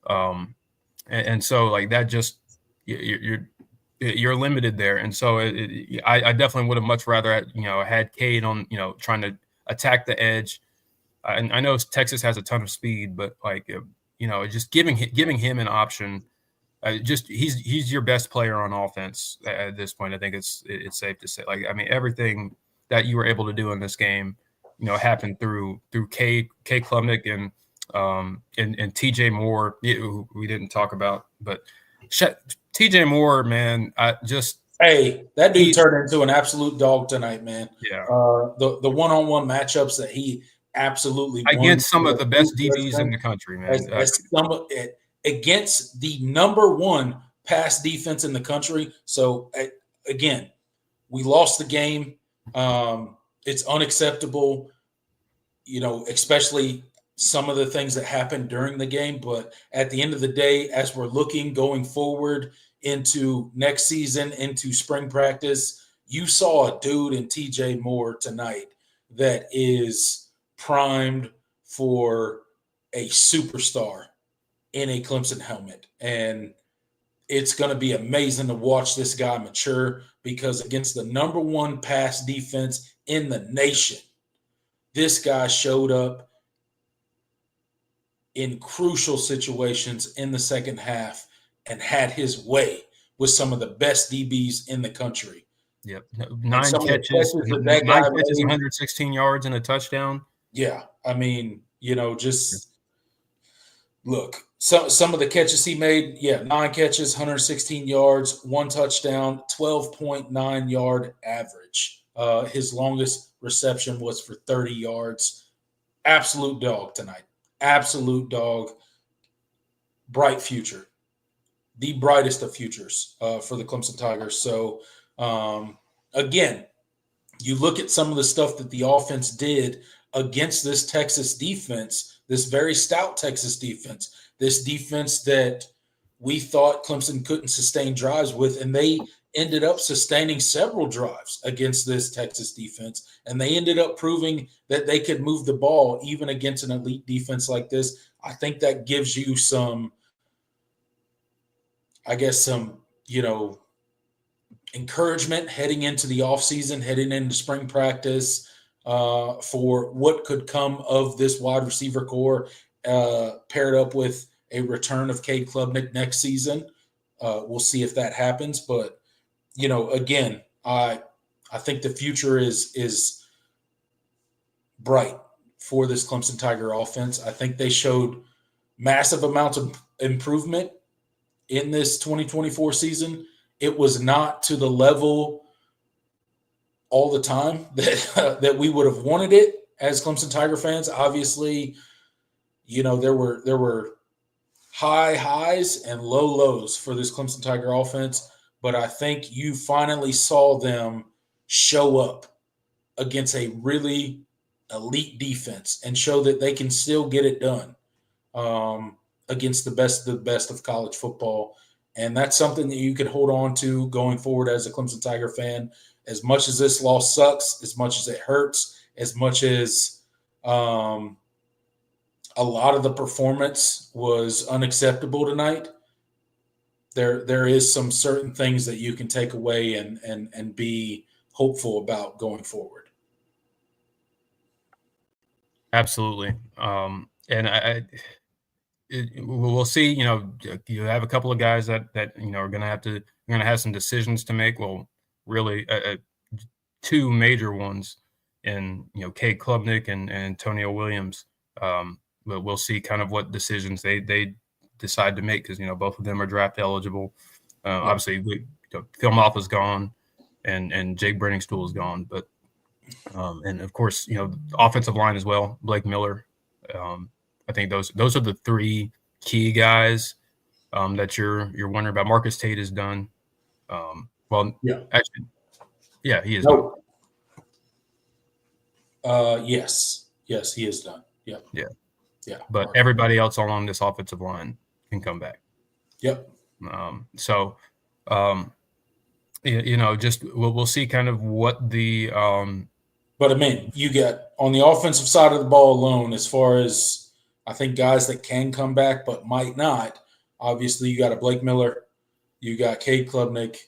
And so like that just you're limited there. And so I definitely would have much rather had Cade on, trying to attack the edge. And I know Texas has a ton of speed, but like, just giving him an option. He's your best player on offense at this point. I think it's safe to say. Like, I mean, everything that you were able to do in this game, happened through K Klubnik and TJ Moore, who we didn't talk about, but TJ Moore, man, that dude turned into an absolute dog tonight, man. Yeah. The one-on-one matchups that he absolutely won against some of the best DBs in the country, man. Against the number one pass defense in the country. So again, we lost the game. It's unacceptable, especially some of the things that happened during the game. But at the end of the day, as we're looking going forward into next season, into spring practice, you saw a dude in TJ Moore tonight that is primed for a superstar in a Clemson helmet. And it's going to be amazing to watch this guy mature, because against the number one pass defense in the nation, this guy showed up in crucial situations in the second half and had his way with some of the best DBs in the country. Yep. 9 catches, 116 yards and a touchdown. Yeah. I mean, look, some of the catches he made, 9 catches, 116 yards, 1 touchdown, 12.9 yard average. His longest reception was for 30 yards. Absolute dog tonight. Absolute dog. Bright future. The brightest of futures for the Clemson Tigers. So, again, you look at some of the stuff that the offense did against this Texas defense, this very stout Texas defense, this defense that we thought Clemson couldn't sustain drives with, and they ended up sustaining several drives against this Texas defense, and they ended up proving that they could move the ball even against an elite defense like this. I think that gives you some, encouragement heading into the offseason, heading into spring practice, for what could come of this wide receiver core, paired up with a return of Klubnik next season. We'll see if that happens, but again, I think the future is bright for this Clemson Tiger offense. I think they showed massive amounts of improvement in this 2024 season. It was not to the level all the time that we would have wanted it as Clemson Tiger fans. Obviously, there were high highs and low lows for this Clemson Tiger offense, but I think you finally saw them show up against a really elite defense and show that they can still get it done against the best of college football. And that's something that you can hold on to going forward as a Clemson Tiger fan. As much as this loss sucks, as much as it hurts, as much as a lot of the performance was unacceptable tonight, there is some certain things that you can take away and be hopeful about going forward. Absolutely. And we'll see. You have a couple of guys that are going to have some decisions to make. Well, really, two major ones in Klubnik and Antonio Williams. But we'll see kind of what decisions they decide to make, because both of them are draft eligible. Obviously, Phil Moffa is gone, and Jake Brenningstool is gone, but and of course the offensive line as well. Blake Miller. I think those are the three key guys that you're wondering about. Marcus Tate is done. Actually, yeah, he is done. Yes, he is done. Yeah. But everybody else along this offensive line can come back. Yep. Just we'll see kind of what the. But I mean, you get on the offensive side of the ball alone, as far as I think guys that can come back but might not. Obviously, you got a Blake Miller, you got Cade Klubnik,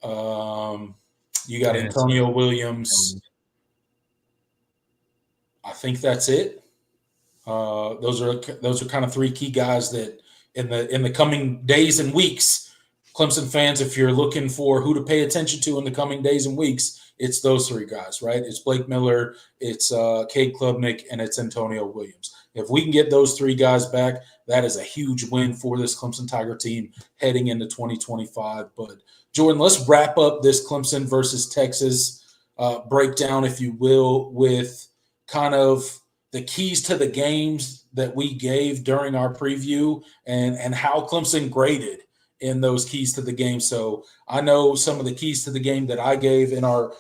you got Antonio Williams. I think that's it. Those are kind of three key guys that in the coming days and weeks, Clemson fans, if you're looking for who to pay attention to in the coming days and weeks, it's those three guys, right? It's Blake Miller, it's Cade Klubnik, and it's Antonio Williams. If we can get those three guys back, that is a huge win for this Clemson Tiger team heading into 2025. But Jordan, let's wrap up this Clemson versus Texas breakdown, if you will, with kind of the keys to the games that we gave during our preview and how Clemson graded in those keys to the game. So I know some of the keys to the game that I gave in our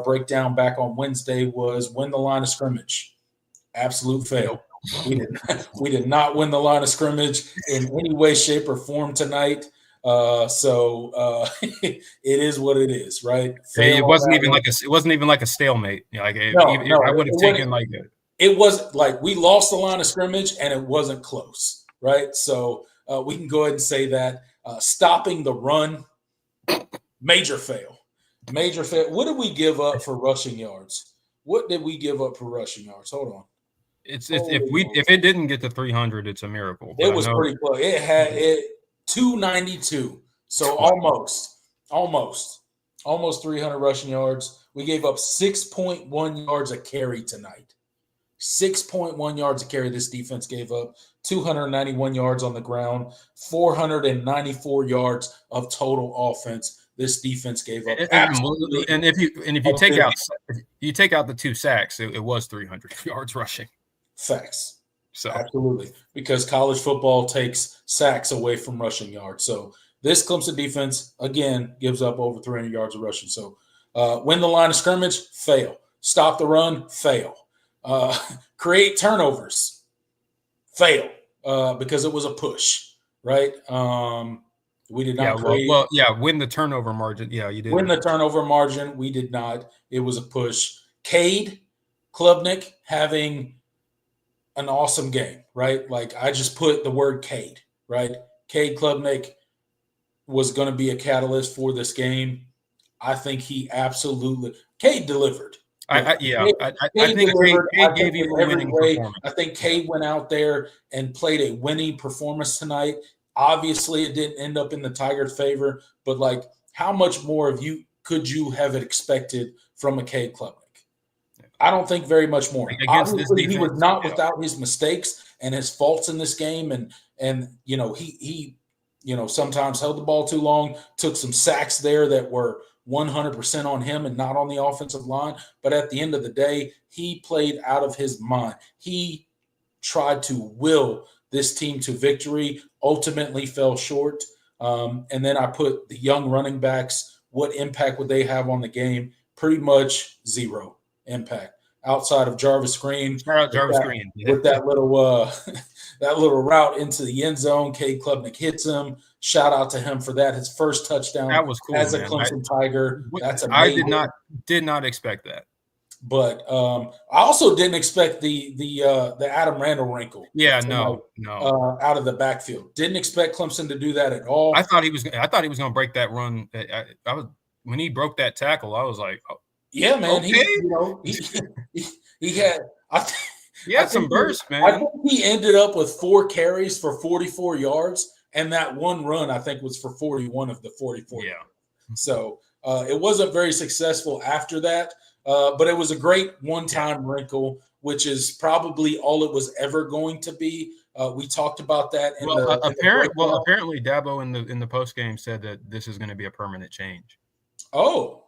breakdown back on Wednesday was win the line of scrimmage. Absolute fail. We did not win the line of scrimmage in any way, shape, or form tonight. It is what it is, right? It wasn't even like a stalemate. I would have taken like it. It was like we lost the line of scrimmage and it wasn't close, right? So we can go ahead and say that stopping the run, major fail. What did we give up for rushing yards? What did we give up for rushing yards? Hold on. If it didn't get to 300, it's a miracle. It was pretty close. It had 292, so almost 300 rushing yards. We gave up 6.1 yards a carry tonight. 6.1 yards a carry this defense gave up. 291 yards on the ground. 494 yards of total offense this defense gave up. And if you take out the two sacks, it was 300 yards rushing. Facts. So absolutely, because college football takes sacks away from rushing yards. So this Clemson defense again gives up over 300 yards of rushing. So win the line of scrimmage, fail. Stop the run, fail. Create turnovers, fail, because it was a push, right? We did Yeah, not create win the turnover margin. Yeah, you did. win the turnover margin. We did not. It was a push. Cade Klubnik having an awesome game, right? Like I just put the word Cade, right? Cade Klubnik was going to be a catalyst for this game. I think he absolutely Cade delivered. I Cade think delivered. Cade gave you a winning performance. I think Cade went out there and played a winning performance tonight. Obviously, it didn't end up in the Tigers' favor, but like, how much more of you could you have expected from a Cade Klubnik? I don't think very much more. Against this defense, he was not without his mistakes and his faults in this game, and you know he sometimes held the ball too long, took some sacks there that were 100% on him and not on the offensive line. But at the end of the day, he played out of his mind. He tried to will this team to victory, ultimately fell short. And then I put the young running backs, what impact would they have on the game? Pretty much zero impact outside of Jarvis Green. With that little that little route into the end zone. Cade Klubnik hits him. Shout out to him for that. His first touchdown that was cool, as a Clemson Tiger. That's amazing. I did not expect that. But I also didn't expect the Adam Randall wrinkle. Yeah, no. Out of the backfield. Didn't expect Clemson to do that at all. I thought he was going to break that run. When he broke that tackle, I was like, oh, yeah, man. Okay. He had. He had some burst, man. I think he ended up with 4 carries for 44 yards, and that one run I think was for 41 of the 44. Yeah. So it wasn't very successful after that. But it was a great one-time wrinkle, which is probably all it was ever going to be. We talked about that. Apparently, Dabo in the post game said that this is going to be a permanent change. Oh,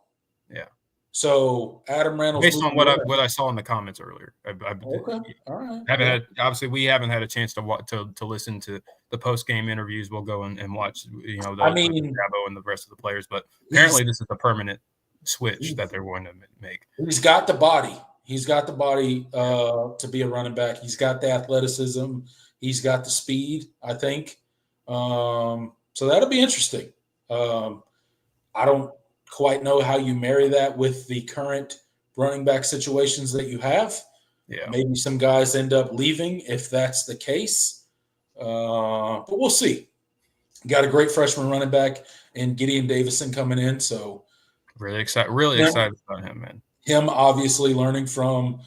yeah. So Adam Reynolds, based on what I saw in the comments earlier. Okay, all right. Obviously, we haven't had a chance to listen to the post game interviews. We'll go and watch, Dabo and the rest of the players. But apparently, this is a permanent switch that they're going to make. He's got the body. He's got the body to be a running back. He's got the athleticism. He's got the speed, I think. So that'll be interesting. I don't quite know how you marry that with the current running back situations that you have. Yeah. Maybe some guys end up leaving if that's the case. But we'll see. Got a great freshman running back in Gideon Davison coming in, so really excited about him, man. Him obviously learning from,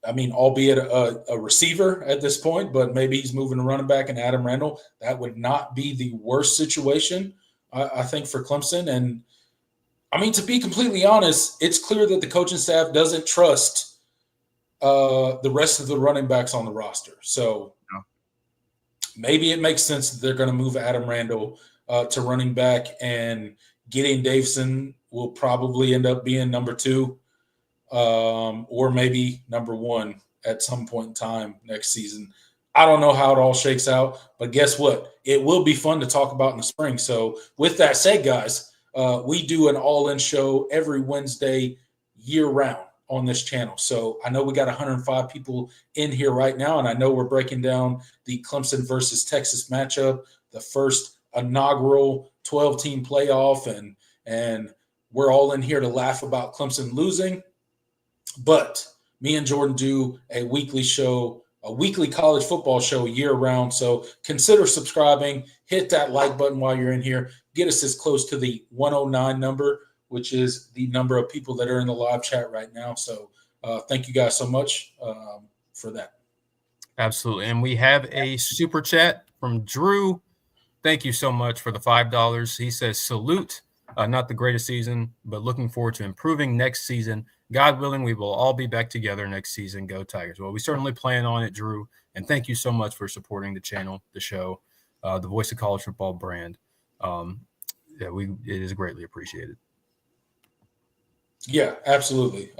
albeit a receiver at this point, but maybe he's moving to running back and Adam Randall. That would not be the worst situation, I think, for Clemson. And, to be completely honest, it's clear that the coaching staff doesn't trust the rest of the running backs on the roster. So maybe it makes sense that they're going to move Adam Randall to running back, and Gideon Davison will probably end up being number 2 or maybe number 1 at some point in time next season. I don't know how it all shakes out, but guess what? It will be fun to talk about in the spring. So with that said, guys, we do an all-in show every Wednesday year-round on this channel. So I know we got 105 people in here right now, and I know we're breaking down the Clemson versus Texas matchup, the first inaugural 12-team playoff, and we're all in here to laugh about Clemson losing. But me and Jordan do a weekly show, a weekly college football show year-round. So consider subscribing. Hit that like button while you're in here. Get us as close to the 109 number, which is the number of people that are in the live chat right now. So thank you guys so much for that. Absolutely. And we have a super chat from Drew. Thank you so much for the $5. He says, salute. Not the greatest season, but looking forward to improving next season. God willing, we will all be back together next season. Go Tigers. Well, we certainly plan on it, Drew. And thank you so much for supporting the channel, the show, the Voice of College Football brand. It is greatly appreciated. Yeah, absolutely.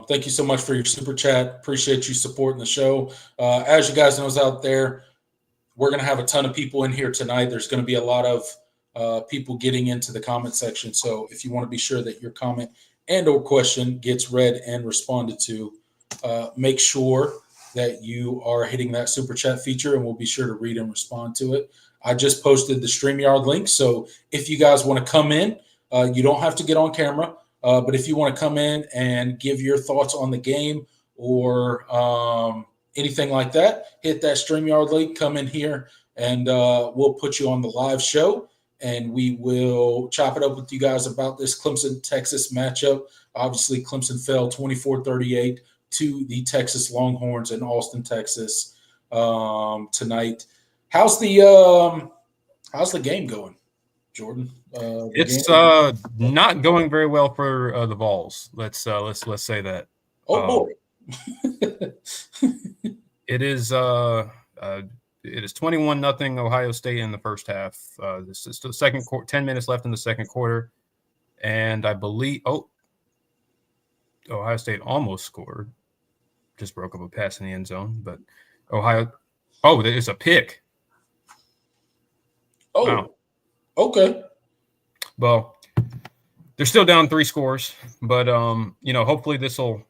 Thank you so much for your super chat. Appreciate you supporting the show. As you guys know out there, we're going to have a ton of people in here tonight. There's going to be a lot of people getting into the comment section. So if you want to be sure that your comment and or question gets read and responded to, make sure that you are hitting that super chat feature, and we'll be sure to read and respond to it. I just posted the StreamYard link. So if you guys want to come in, you don't have to get on camera. But if you want to come in and give your thoughts on the game or anything like that, hit that StreamYard link, come in here, and we'll put you on the live show. And we will chop it up with you guys about this Clemson-Texas matchup. Obviously, Clemson fell 24-38 to the Texas Longhorns in Austin, Texas tonight. How's the game going, Jordan? It's not going very well for the Vols. Let's say that. Oh boy. It is 21-0 Ohio State in the first half. This is the second quarter, 10 minutes left in the second quarter. And I believe Ohio State almost scored. Just broke up a pass in the end zone, but there's a pick. Oh, wow. Okay. Well, they're still down 3 scores, but hopefully this will.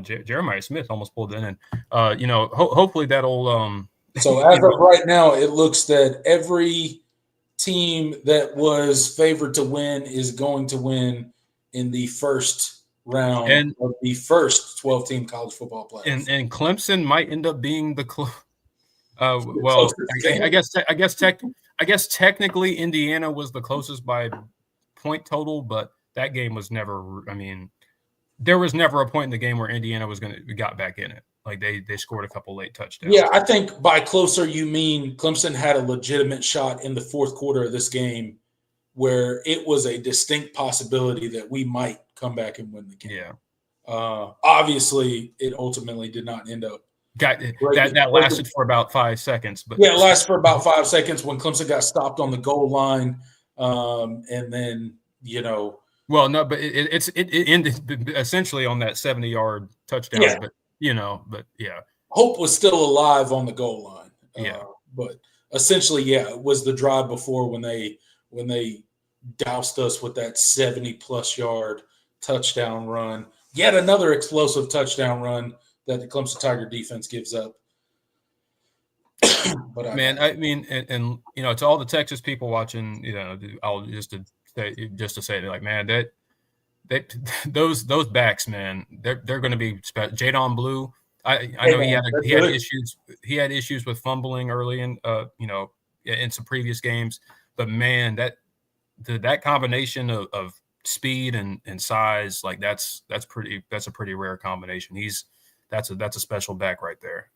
Jeremiah Smith almost pulled it in. Hopefully that'll. So as of right now, it looks that every team that was favored to win is going to win in the first round of the first 12-team college football playoff. And Clemson might end up being the I guess technically Indiana was the closest by point total, but that game was never. I mean, there was never a point in the game where Indiana got back in it. Like they scored a couple late touchdowns. Yeah, I think by closer you mean Clemson had a legitimate shot in the fourth quarter of this game where it was a distinct possibility that we might come back and win the game. Yeah. Obviously, it ultimately did not end up. That lasted for about 5 seconds. But yeah, it lasted for about 5 seconds when Clemson got stopped on the goal line, and then Well, no, but it ended essentially on that 70-yard touchdown. Yeah. But yeah. Hope was still alive on the goal line. Yeah. But essentially, yeah, it was the drive before when they doused us with that 70-plus yard touchdown run. Yet another explosive touchdown run that the Clemson Tiger defense gives up. But to all the Texas people watching, I'll just to say like, man, that those backs, man, they're going to be special. Jadon Blue, I know he had issues. He had issues with fumbling early in some previous games, but man, that combination of speed and size, like that's a pretty rare combination. That's a special back right there.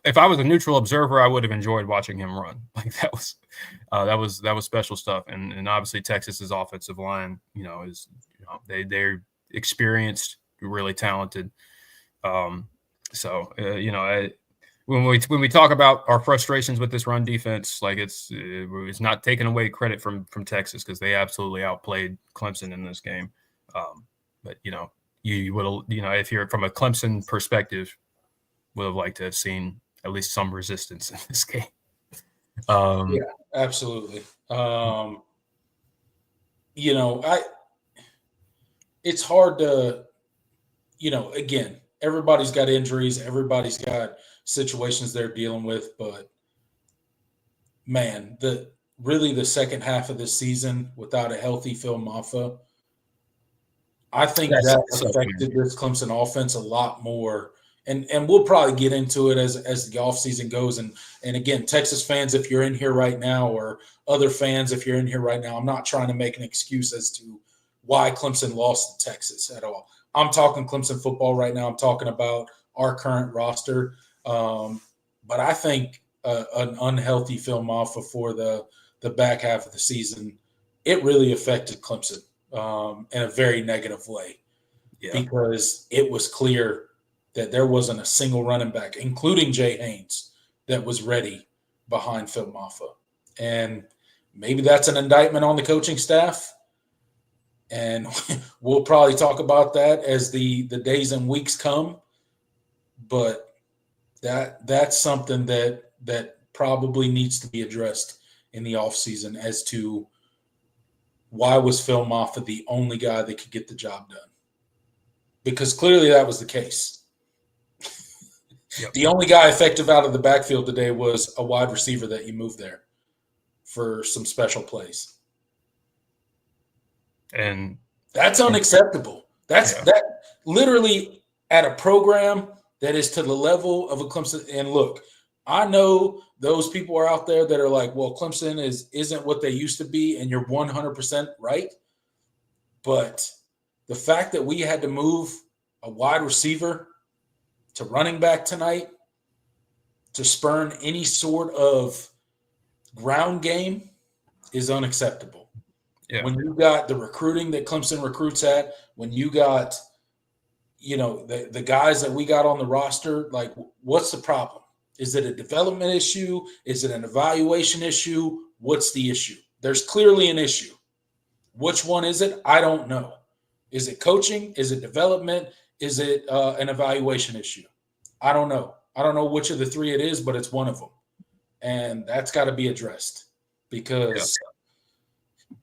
If I was a neutral observer, I would have enjoyed watching him run. Like that was special stuff. And obviously Texas's offensive line, they're experienced, really talented. When we talk about our frustrations with this run defense, like it's not taking away credit from Texas because they absolutely outplayed Clemson in this game. But you would if you're from a Clemson perspective, would have liked to have seen at least some resistance in this game. Yeah, absolutely. It's hard to, again, everybody's got injuries, everybody's got situations they're dealing with, but man, the second half of this season without a healthy Phil Maffa, I think that affected this Clemson offense a lot more. And we'll probably get into it as the offseason goes. And again, Texas fans, if you're in here right now, or other fans, if you're in here right now, I'm not trying to make an excuse as to why Clemson lost to Texas at all. I'm talking Clemson football right now. I'm talking about our current roster. But I think an unhealthy Phil Maffa for the back half of the season, it really affected Clemson in a very negative way. Yeah. Because it was clear that there wasn't a single running back, including Jay Haynes, that was ready behind Phil Maffa. And maybe that's an indictment on the coaching staff. And we'll probably talk about that as the days and weeks come. But that's something that probably needs to be addressed in the offseason as to why was Phil Maffa the only guy that could get the job done? Because clearly that was the case. Yep. The only guy effective out of the backfield today was a wide receiver that you moved there for some special plays. And that's unacceptable. That literally at a program that is to the level of a Clemson. And look, I know those people are out there that are like, well, Clemson isn't what they used to be, and you're 100% right. But the fact that we had to move a wide receiver to running back tonight to spurn any sort of ground game is unacceptable. Yeah. When you got the recruiting that Clemson recruits at, when you got, the guys that we got on the roster, like, what's the problem? Is it a development issue? Is it an evaluation issue? What's the issue? There's clearly an issue. Which one is it? I don't know. Is it coaching? Is it development? Is it an evaluation issue? I don't know. I don't know which of the three it is, but it's one of them. And that's got to be addressed because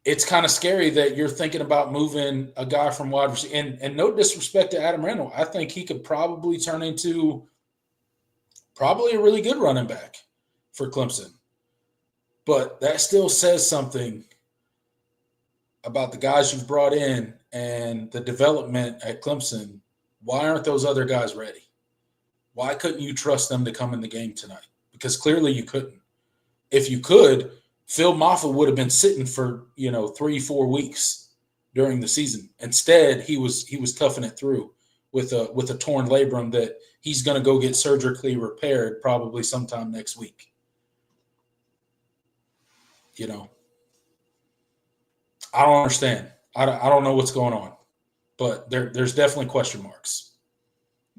it's kind of scary that you're thinking about moving a guy from wide receiver. And no disrespect to Adam Randall, I think he could probably turn into probably a really good running back for Clemson. But that still says something about the guys you've brought in and the development at Clemson. Why aren't those other guys ready? Why couldn't you trust them to come in the game tonight? Because clearly you couldn't. If you could, Phil Maffa would have been sitting for 3-4 weeks during the season. Instead, he was toughing it through with a torn labrum that he's going to go get surgically repaired probably sometime next week. I don't understand. I don't know what's going on, but there's definitely question marks.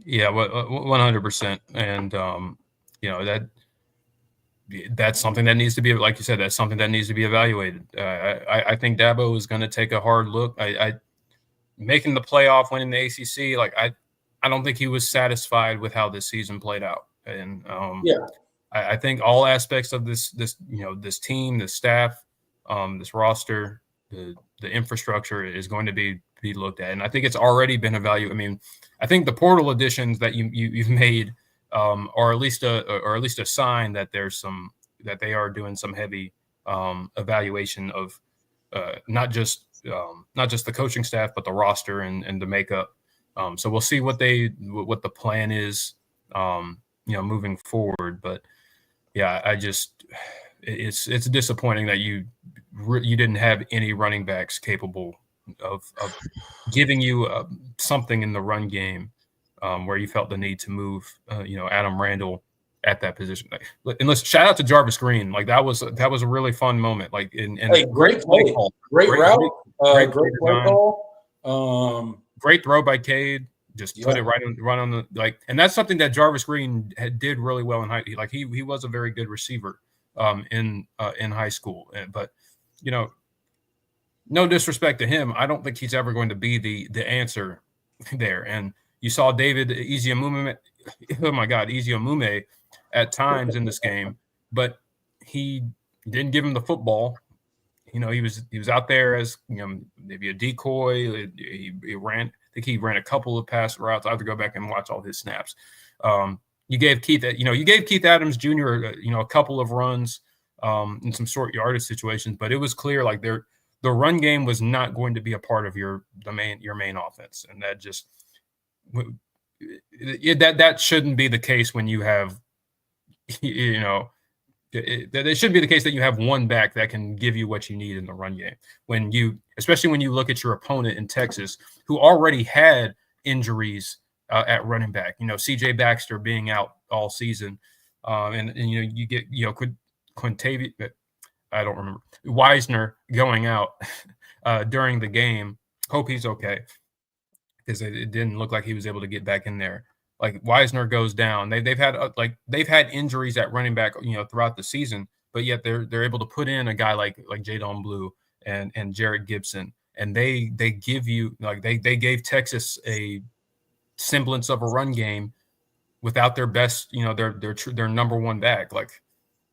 Yeah, 100%, and that's something that needs to be, like you said, that's something that needs to be evaluated. I think Dabo is going to take a hard look. I making the playoff, winning the ACC, like I don't think he was satisfied with how this season played out, and I think all aspects of this team, the staff, this roster, the infrastructure is going to be looked at, and I think it's already been evaluated. I mean, I think the portal additions that you've made are at least a sign that that they are doing some heavy evaluation of not just the coaching staff, but the roster and the makeup. So we'll see what the plan is, moving forward. But yeah, it's disappointing that you didn't have any running backs capable of giving you something in the run game, where you felt the need to move, Adam Randall at that position. And let's shout out to Jarvis Green. Like that was a really fun moment. Like great play call, great route, great play call. Great throw by Cade. Just put it right on the and that's something that Jarvis Green did really well in high. Like he was a very good receiver in high school, but no disrespect to him, I don't think he's ever going to be the answer there. And you saw David Ezeamume, oh my God, Ezeamume at times in this game, but he didn't give him the football. He was out there as maybe a decoy. He ran. I think he ran a couple of pass routes. I have to go back and watch all his snaps. You gave Keith Adams Jr. A couple of runs in some short yardage situations, but it was clear like the run game was not going to be a part of your main offense, and that just that shouldn't be the case when you have it should be the case that you have one back that can give you what you need in the run game. Especially when you look at your opponent in Texas, who already had injuries at running back, C.J. Baxter being out all season, and you get Quintavious, I don't remember, Wisner going out during the game. Hope he's okay, because it didn't look like he was able to get back in there. Like Wisner goes down. They've had injuries at running back, throughout the season, but yet they're able to put in a guy like Jadon Blue and Jarrett Gibson, and they give you they gave Texas a semblance of a run game without their best, their number one back. Like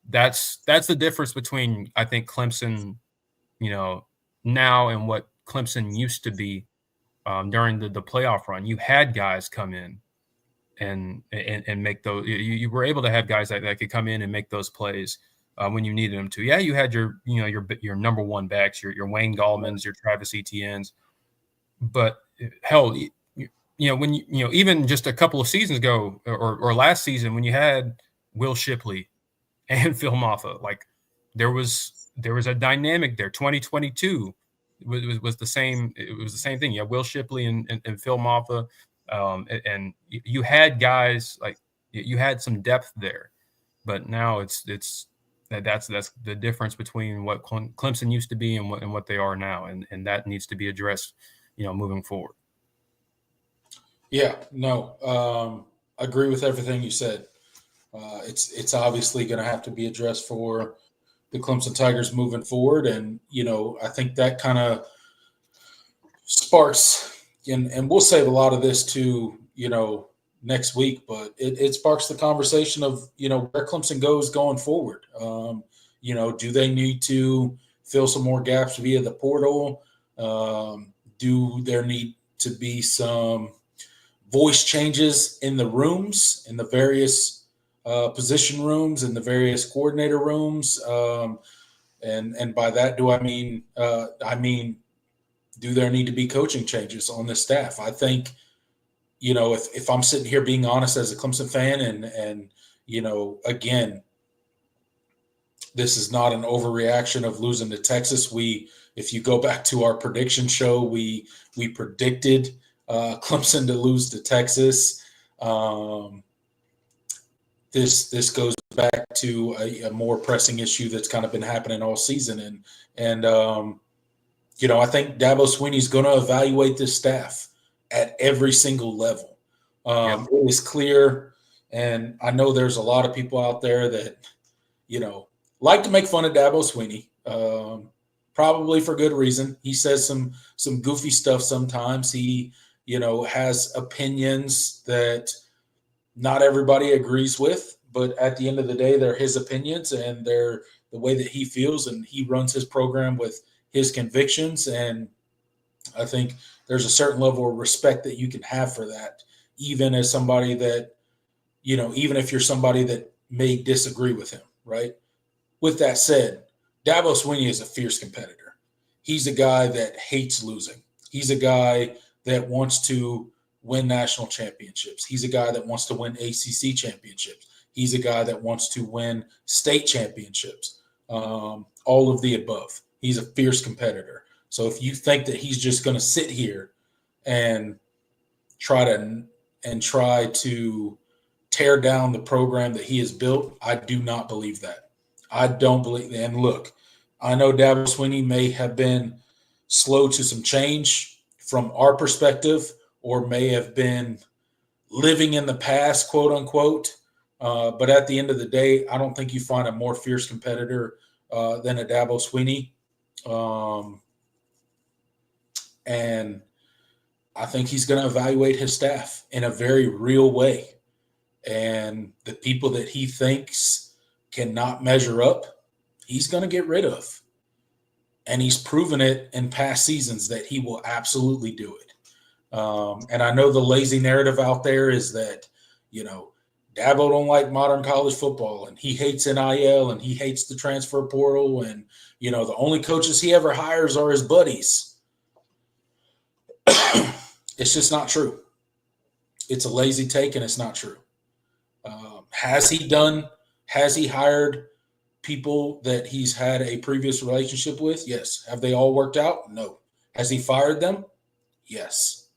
that's the difference between, I think, Clemson, now and what Clemson used to be during the playoff run. You had guys come in and make those. You were able to have guys that could come in and make those plays when you needed them to. Yeah, you had your number one backs, your Wayne Gallmans, your Travis Etienne's, but hell, when even just a couple of seasons ago or last season when you had Will Shipley and Phil Maffa, like there was a dynamic there. 2022 was the same. It was the same thing. Yeah, Will Shipley and Phil Maffa, and you had guys like you had some depth there, but now that's the difference between what Clemson used to be and what they are now, and that needs to be addressed, moving forward. Yeah, no, agree with everything you said. It's obviously going to have to be addressed for the Clemson Tigers moving forward, and I think that kind of sparks, and we'll save a lot of this to next week, but it sparks the conversation of where Clemson goes going forward. Do they need to fill some more gaps via the portal? Do there need to be some voice changes in the rooms, in the various position rooms, in the various coordinator rooms? And by that, do I mean do there need to be coaching changes on the staff? I think, if I'm sitting here being honest as a Clemson fan, and again, this is not an overreaction of losing to Texas. If you go back to our prediction show, we predicted Clemson to lose to Texas. This goes back to a more pressing issue that's kind of been happening all season, and I think Dabo Swinney's going to evaluate this staff at every single level. It is clear, and I know there's a lot of people out there that like to make fun of Dabo Swinney, probably for good reason. He says some goofy stuff sometimes. He has opinions that not everybody agrees with, but at the end of the day, they're his opinions and they're the way that he feels, and he runs his program with his convictions. And I think there's a certain level of respect that you can have for that, even as somebody that, even if you're somebody that may disagree with him, right? With that said, Dabo Swinney is a fierce competitor. He's a guy that hates losing. He's a guy that wants to win national championships. He's a guy that wants to win ACC championships. He's a guy that wants to win state championships, all of the above. He's a fierce competitor. So if you think that he's just going to sit here and try to tear down the program that he has built, I do not believe that. I don't believe that. And look, I know Dabo Swinney may have been slow to some change from our perspective, or may have been living in the past, quote unquote. But at the end of the day, I don't think you find a more fierce competitor than a Dabo Swinney. And I think he's going to evaluate his staff in a very real way. And the people that he thinks cannot measure up, he's going to get rid of. And he's proven it in past seasons that he will absolutely do it. And I know the lazy narrative out there is that, Dabo don't like modern college football, and he hates NIL, and he hates the transfer portal, and, the only coaches he ever hires are his buddies. It's just not true. It's a lazy take, and it's not true. Has he hired people that he's had a previous relationship with? Yes. Have they all worked out? No. Has he fired them? Yes.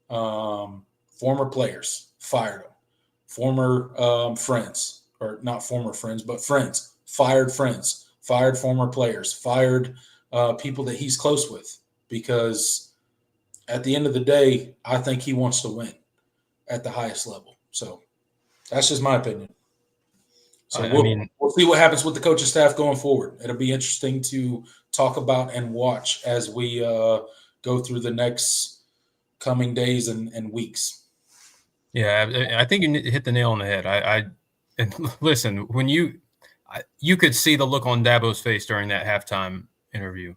Former players, fired them. Former friends, or not former friends, but friends, fired former players, fired people that he's close with, because at the end of the day, I think he wants to win at the highest level. So that's just my opinion. So we'll see what happens with the coaching staff going forward. It'll be interesting to talk about and watch as we go through the next coming days and weeks. Yeah, I think you hit the nail on the head. And listen, when you could see the look on Dabo's face during that halftime interview.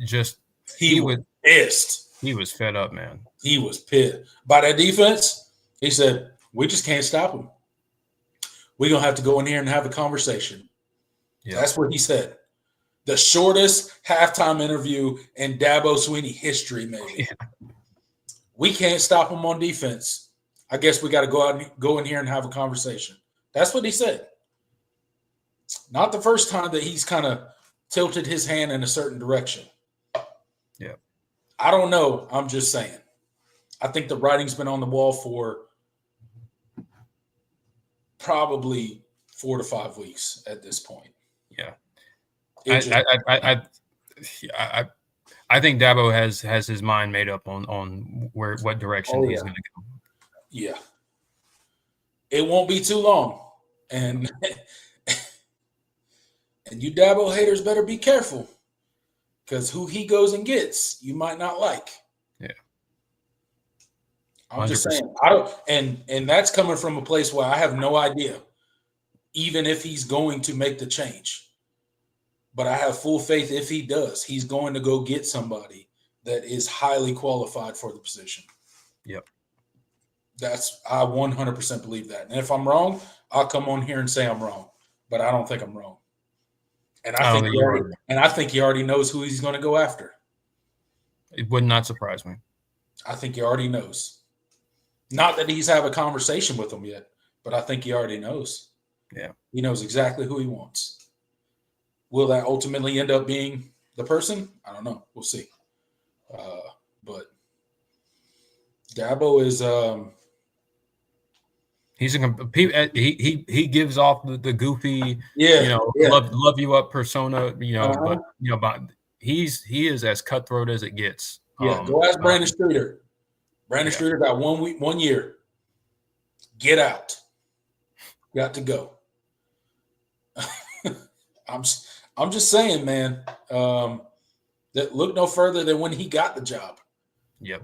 Just he was pissed. He was fed up, man. He was pissed by that defense. He said, we just can't stop him. We're going to have to go in here and have a conversation. Yeah. That's what he said. The shortest halftime interview in Dabo Swinney history, maybe. Yeah. We can't stop him on defense. I guess we got to go in here and have a conversation. That's what he said. Not the first time that he's kind of tilted his hand in a certain direction. Yeah. I don't know. I'm just saying. I think the writing's been on the wall for probably 4 to 5 weeks at this point. Yeah. I think Dabo has his mind made up on what direction he's going to go. Yeah. It won't be too long. And you Dabo haters better be careful, because who he goes and gets, you might not like. Yeah. I'm just saying. And that's coming from a place where I have no idea, even if he's going to make the change. But I have full faith if he does, he's going to go get somebody that is highly qualified for the position. Yep. I 100% believe that. And if I'm wrong, I'll come on here and say I'm wrong. But I don't think I'm wrong. And I think he already knows who he's going to go after. It would not surprise me. I think he already knows. Not that he's had a conversation with them yet, but I think he already knows. Yeah. He knows exactly who he wants. Will that ultimately end up being the person? I don't know. We'll see. But Dabo is he gives off the goofy, love you up persona, but he is as cutthroat as it gets. Yeah, go ask Brandon Streeter. Brandon Streeter got 1 year. Get out. Got to go. I'm just saying, man. That look no further than when he got the job. Yep.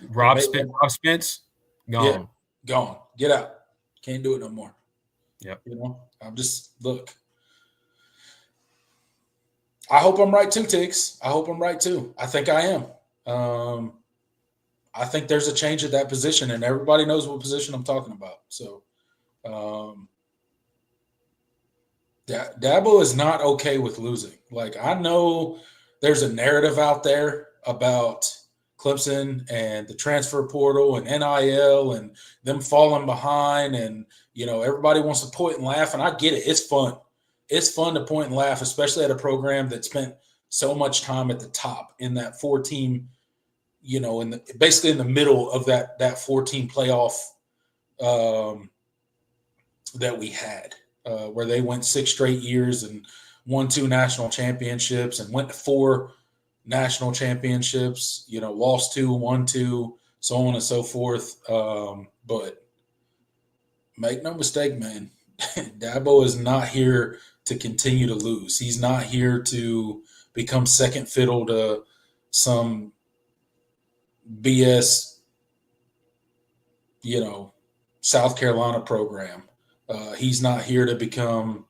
Rob Spence, gone. Yeah, gone. Get out. Can't do it no more. Yep. I'm just look. I hope I'm right too, Tiggs. I hope I'm right too. I think I am. I think there's a change at that position, and everybody knows what position I'm talking about. So, Dabo is not okay with losing. Like, I know there's a narrative out there about Clemson and the transfer portal and NIL and them falling behind, and everybody wants to point and laugh, and I get it. It's fun. It's fun to point and laugh, especially at a program that spent so much time at the top in that 4-team, basically in the middle of that 4-team playoff that we had, where they went 6 straight years and won 2 national championships and went to 4 national championships, lost 2, won 2, so on and so forth. But make no mistake, man, Dabo is not here to continue to lose. He's not here to become second fiddle to some BS, South Carolina program. He's not here to become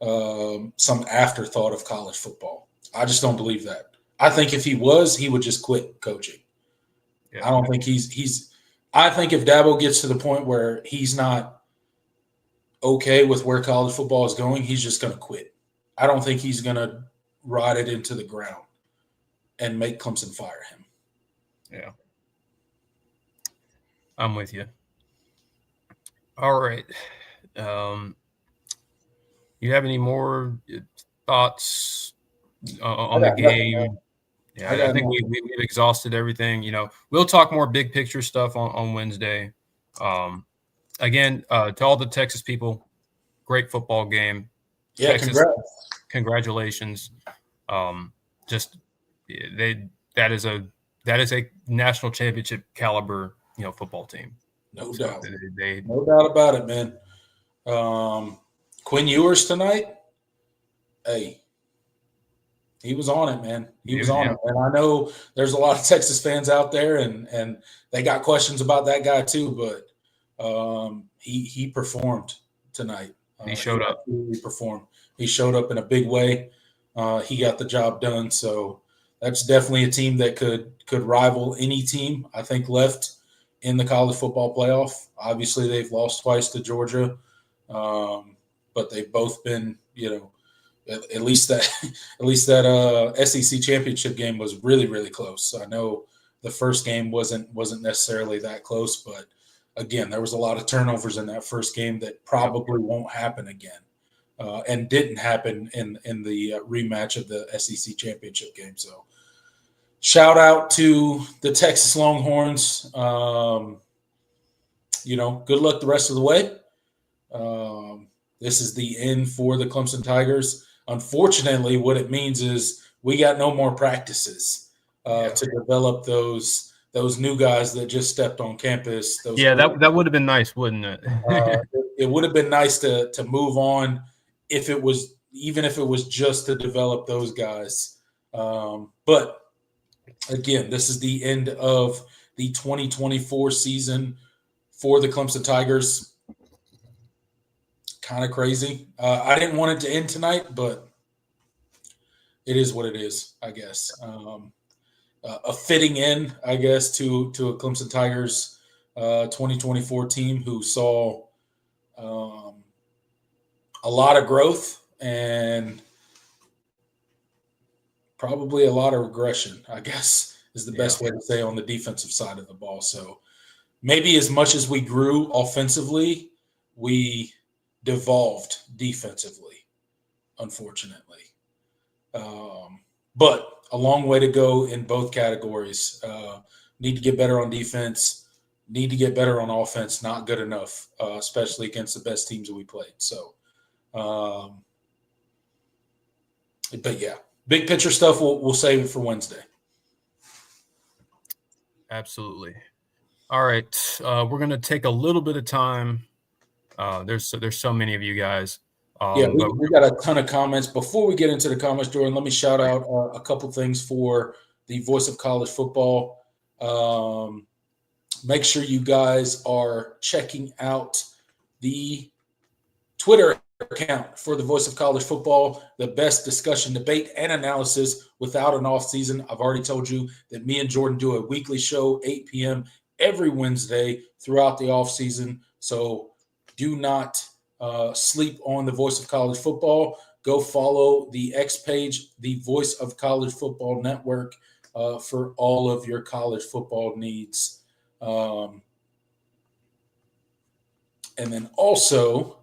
some afterthought of college football. I just don't believe that. I think if he was, he would just quit coaching. Yeah. I don't think I think if Dabo gets to the point where he's not okay with where college football is going, he's just going to quit. I don't think he's going to ride it into the ground and make Clemson fire him. Yeah. I'm with you. All right. You have any more thoughts on the game? Yeah, I think we've exhausted everything. We'll talk more big picture stuff on Wednesday. Again, to all the Texas people, great football game. Yeah, Texas, congratulations. That is a national championship caliber, football team. No doubt. No doubt about it, man. Quinn Ewers tonight, hey, he was on it, man. He was on it. And I know there's a lot of Texas fans out there, and they got questions about that guy too, but he performed tonight. He showed up. He showed up in a big way. He got the job done. So that's definitely a team that could rival any team I think left in the college football playoff. Obviously, they've lost twice to Georgia, but they've both been, at least that SEC championship game was really, really close. I know the first game wasn't necessarily that close, but again, there was a lot of turnovers in that first game that probably won't happen again, and didn't happen in the rematch of the SEC championship game. So, shout out to the Texas Longhorns. Good luck the rest of the way. This is the end for the Clemson Tigers. Unfortunately, what it means is we got no more practices to develop those new guys that just stepped on campus. That would have been nice, wouldn't it? It would have been nice to move on even if it was just to develop those guys. But again, this is the end of the 2024 season for the Clemson Tigers. Kind of crazy. I didn't want it to end tonight, but it is what it is, I guess. A fitting end, I guess, to a Clemson Tigers 2024 team who saw a lot of growth and probably a lot of regression, I guess, is the best way to say on the defensive side of the ball. So maybe as much as we grew offensively, we devolved defensively, unfortunately. But a long way to go in both categories. Need to get better on defense, need to get better on offense. Not good enough, especially against the best teams that we played. So, but yeah, big picture stuff, we'll save it for Wednesday. Absolutely. All right. We're going to take a little bit of time. There's so many of you guys. We got a ton of comments. Before we get into the comments, Jordan, let me shout out a couple things for the Voice of College Football. Make sure you guys are checking out the Twitter account for the Voice of College Football, the best discussion, debate, and analysis without an off season. I've already told you that me and Jordan do a weekly show, 8 p.m. every Wednesday throughout the off season. So do not sleep on the Voice of College Football. Go follow the X page, the Voice of College Football Network, for all of your college football needs. And then also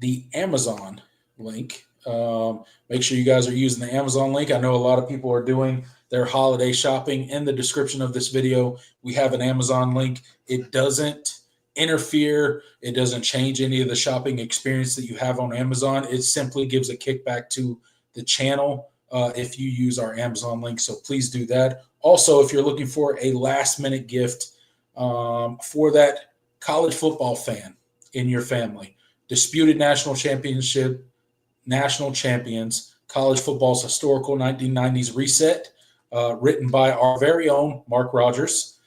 the Amazon link. Make sure you guys are using the Amazon link. I know a lot of people are doing their holiday shopping. In the description of this video, we have an Amazon link. It doesn't interfere. It doesn't change any of the shopping experience that you have on Amazon. It simply gives a kickback to the channel if you use our Amazon link. So please do that. Also, if you're looking for a last-minute gift for that college football fan in your family, disputed national champions, college football's historical 1990s reset, written by our very own Mark Rogers.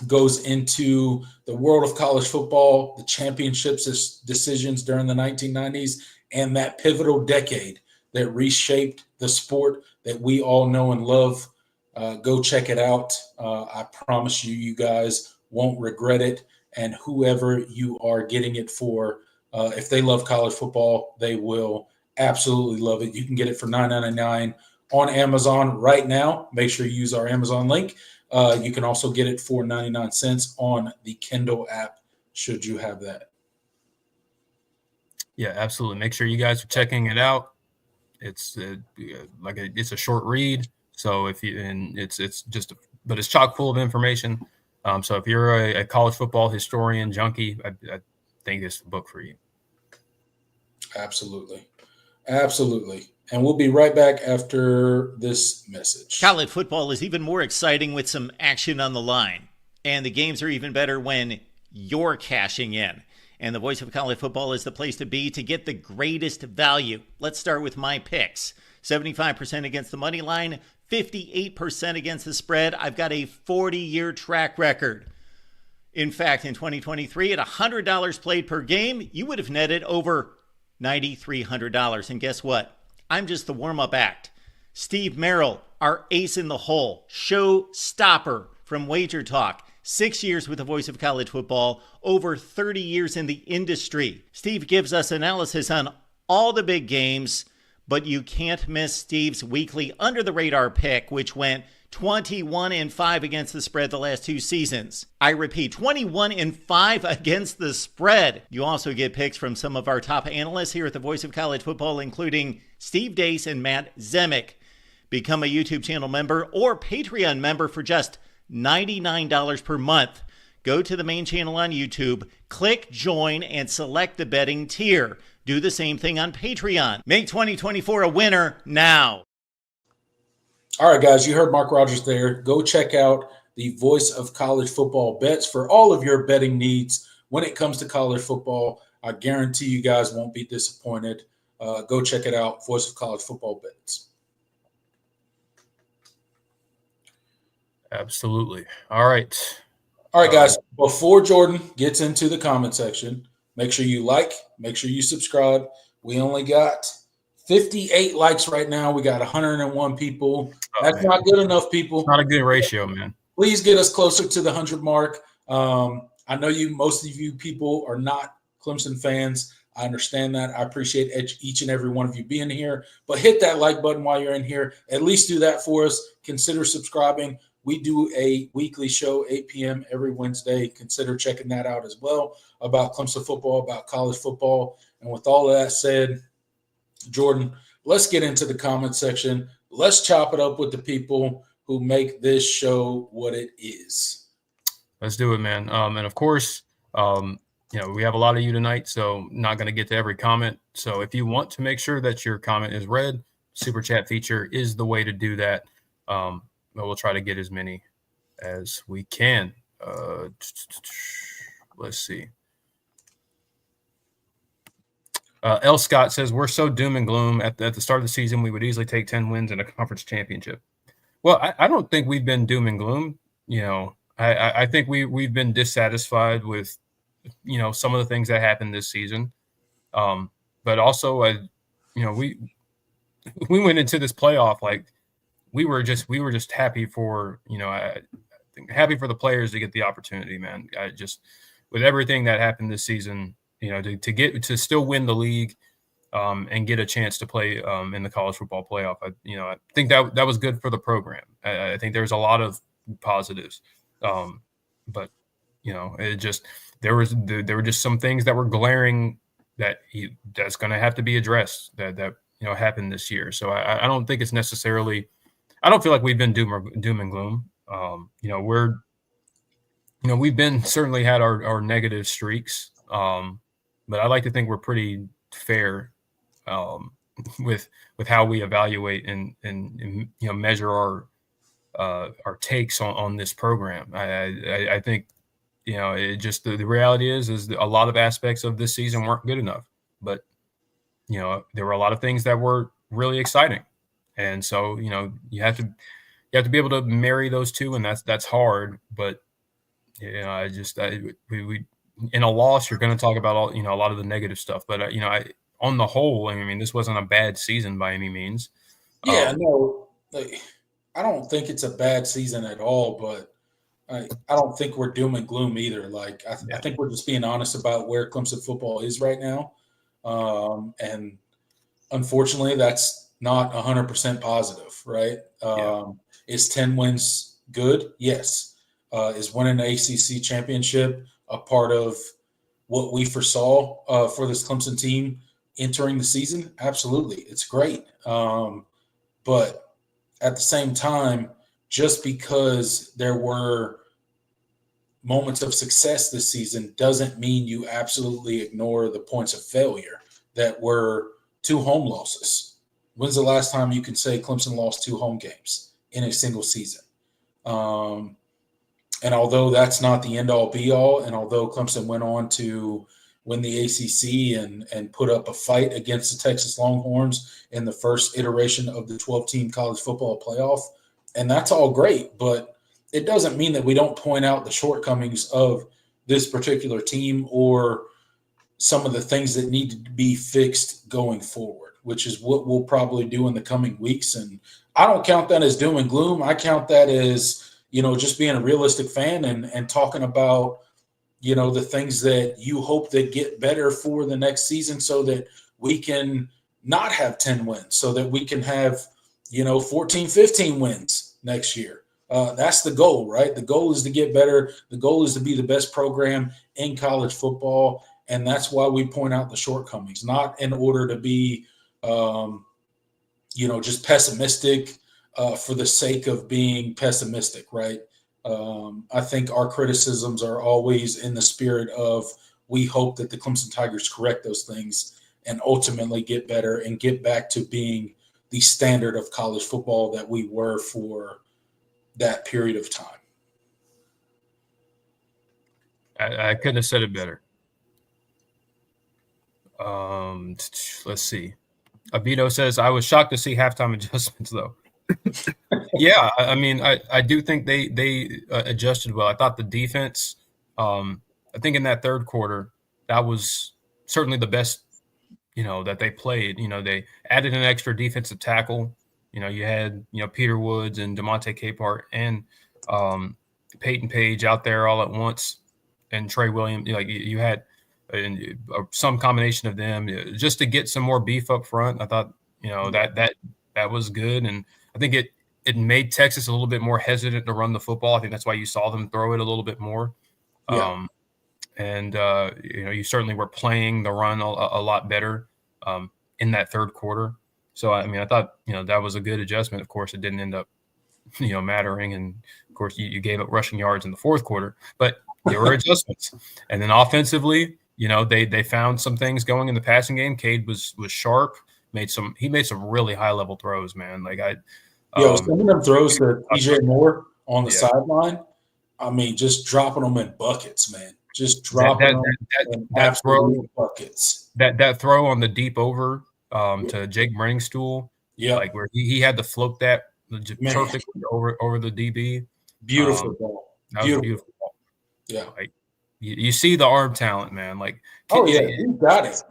Goes into the world of college football, the championships decisions during the 1990s, and that pivotal decade that reshaped the sport that we all know and love. Go check it out. I promise you guys won't regret it. And whoever you are getting it for, if they love college football, they will absolutely love it. You can get it for $9.99 on Amazon right now. Make sure you use our Amazon link. You can also get it for 99 cents on the Kindle app, should you have that. Yeah, absolutely. Make sure you guys are checking it out. It's it's a short read, so but it's chock full of information. So if you're a college football historian junkie, I think it's the book for you. Absolutely. And we'll be right back after this message. College football is even more exciting with some action on the line. And the games are even better when you're cashing in. And the Voice of College Football is the place to be to get the greatest value. Let's start with my picks. 75% against the money line, 58% against the spread. I've got a 40-year track record. In fact, in 2023, at $100 played per game, you would have netted over $9,300. And guess what? I'm just the warm-up act. Steve Merrill, our ace in the hole, show stopper from Wager Talk. 6 years with the voice of college football, over 30 years in the industry. Steve gives us analysis on all the big games, but you can't miss Steve's weekly under-the-radar pick, which went 21-5 against the spread the last 2 seasons. I repeat, 21-5 against the spread. You also get picks from some of our top analysts here at the Voice of College Football, including Steve Dace and Matt Zemek. Become a YouTube channel member or Patreon member for just $99 per month. Go to the main channel on YouTube, click join, and select the betting tier. Do the same thing on Patreon. Make 2024 a winner now. All right, guys, you heard Mark Rogers there. Go check out the Voice of College Football bets for all of your betting needs when it comes to college football. I guarantee you guys won't be disappointed. Go check it out, Voice of College Football bets. Absolutely. All right. All right, guys, before Jordan gets into the comment section, make sure you like, make sure you subscribe. We only got 58 likes right now. We got 101 people. That's not good enough, people. Not a good ratio, man. Please get us closer to the 100 mark. I know most of you people are not Clemson fans. I understand that. I appreciate each and every one of you being here. But hit that like button while you're in here. At least do that for us. Consider subscribing. We do a weekly show, 8 p.m. every Wednesday. Consider checking that out as well, about Clemson football, about college football. And with all of that said, Jordan, let's get into the comment section. Let's chop it up with the people who make this show what it is. Let's do it, man. And of course, we have a lot of you tonight, so not going to get to every comment. So if you want to make sure that your comment is read, Super Chat feature is the way to do that. But we'll try to get as many as we can. Let's see. L. Scott says, we're so doom and gloom. At the start of the season, we would easily take 10 wins in a conference championship. Well, I don't think we've been doom and gloom. I think we've been dissatisfied with, some of the things that happened this season. But also, we went into this playoff like we were just happy for, happy for the players to get the opportunity, man. I just, with everything that happened this season, to still win the league and get a chance to play in the college football playoff. I think that was good for the program. I think there's a lot of positives, but there were just some things that were glaring that's going to have to be addressed that happened this year. So I don't think it's necessarily. I don't feel like we've been doom and gloom. We've been certainly had our negative streaks. But I like to think we're pretty fair with how we evaluate and measure our takes on this program. I think it just the reality is a lot of aspects of this season weren't good enough, but there were a lot of things that were really exciting, and so you have to be able to marry those two, and that's hard. But we in a loss, you're going to talk about all a lot of the negative stuff, but on the whole, this wasn't a bad season by any means. Yeah, no, I don't think it's a bad season at all, but I don't think we're doom and gloom either. I think we're just being honest about where Clemson football is right now, and unfortunately, that's not 100% positive, right? Is 10 wins good? Yes. Is winning an ACC championship a part of what we foresaw for this Clemson team entering the season? Absolutely. It's great. But at the same time, just because there were moments of success this season doesn't mean you absolutely ignore the points of failure that were 2 home losses. When's the last time you can say Clemson lost 2 home games in a single season? And although that's not the end-all, be-all, and although Clemson went on to win the ACC and put up a fight against the Texas Longhorns in the first iteration of the 12-team college football playoff, and that's all great, but it doesn't mean that we don't point out the shortcomings of this particular team or some of the things that need to be fixed going forward. which is what we'll probably do in the coming weeks. And I don't count that as doom and gloom. I count that as, just being a realistic fan and talking about, the things that you hope that get better for the next season so that we can not have 10 wins, so that we can have, 14, 15 wins next year. That's the goal, right? The goal is to get better. The goal is to be the best program in college football. And that's why we point out the shortcomings, not in order to be, just pessimistic for the sake of being pessimistic, right? I think our criticisms are always in the spirit of we hope that the Clemson Tigers correct those things and ultimately get better and get back to being the standard of college football that we were for that period of time. I couldn't have said it better. Let's see. Abito says, I was shocked to see halftime adjustments, though. Yeah, I mean, I do think they adjusted well. I thought the defense, I think in that third quarter, that was certainly the best, that they played. They added an extra defensive tackle. You had, Peter Woods and DeMonte Capehart and Peyton Page out there all at once, and Trey Williams. You had some combination of them just to get some more beef up front. I thought, that was good, and I think it made Texas a little bit more hesitant to run the football. I think that's why you saw them throw it a little bit more. Yeah. You certainly were playing the run a lot better in that third quarter. So, I mean, I thought, that was a good adjustment. Of course, it didn't end up, mattering. And, of course, you gave up rushing yards in the fourth quarter. But there were adjustments. And then offensively, they found some things going in the passing game. Cade was sharp. He made some really high-level throws, man. Some of them throws to DJ Moore on the sideline, I mean, just dropping them in buckets, man. Just dropping them in absolute buckets. That throw on the deep over to Jake Brenningstool, where he had to float that perfectly over the DB. Beautiful ball. That was a beautiful ball. Yeah. You see the arm talent, man. He's got it.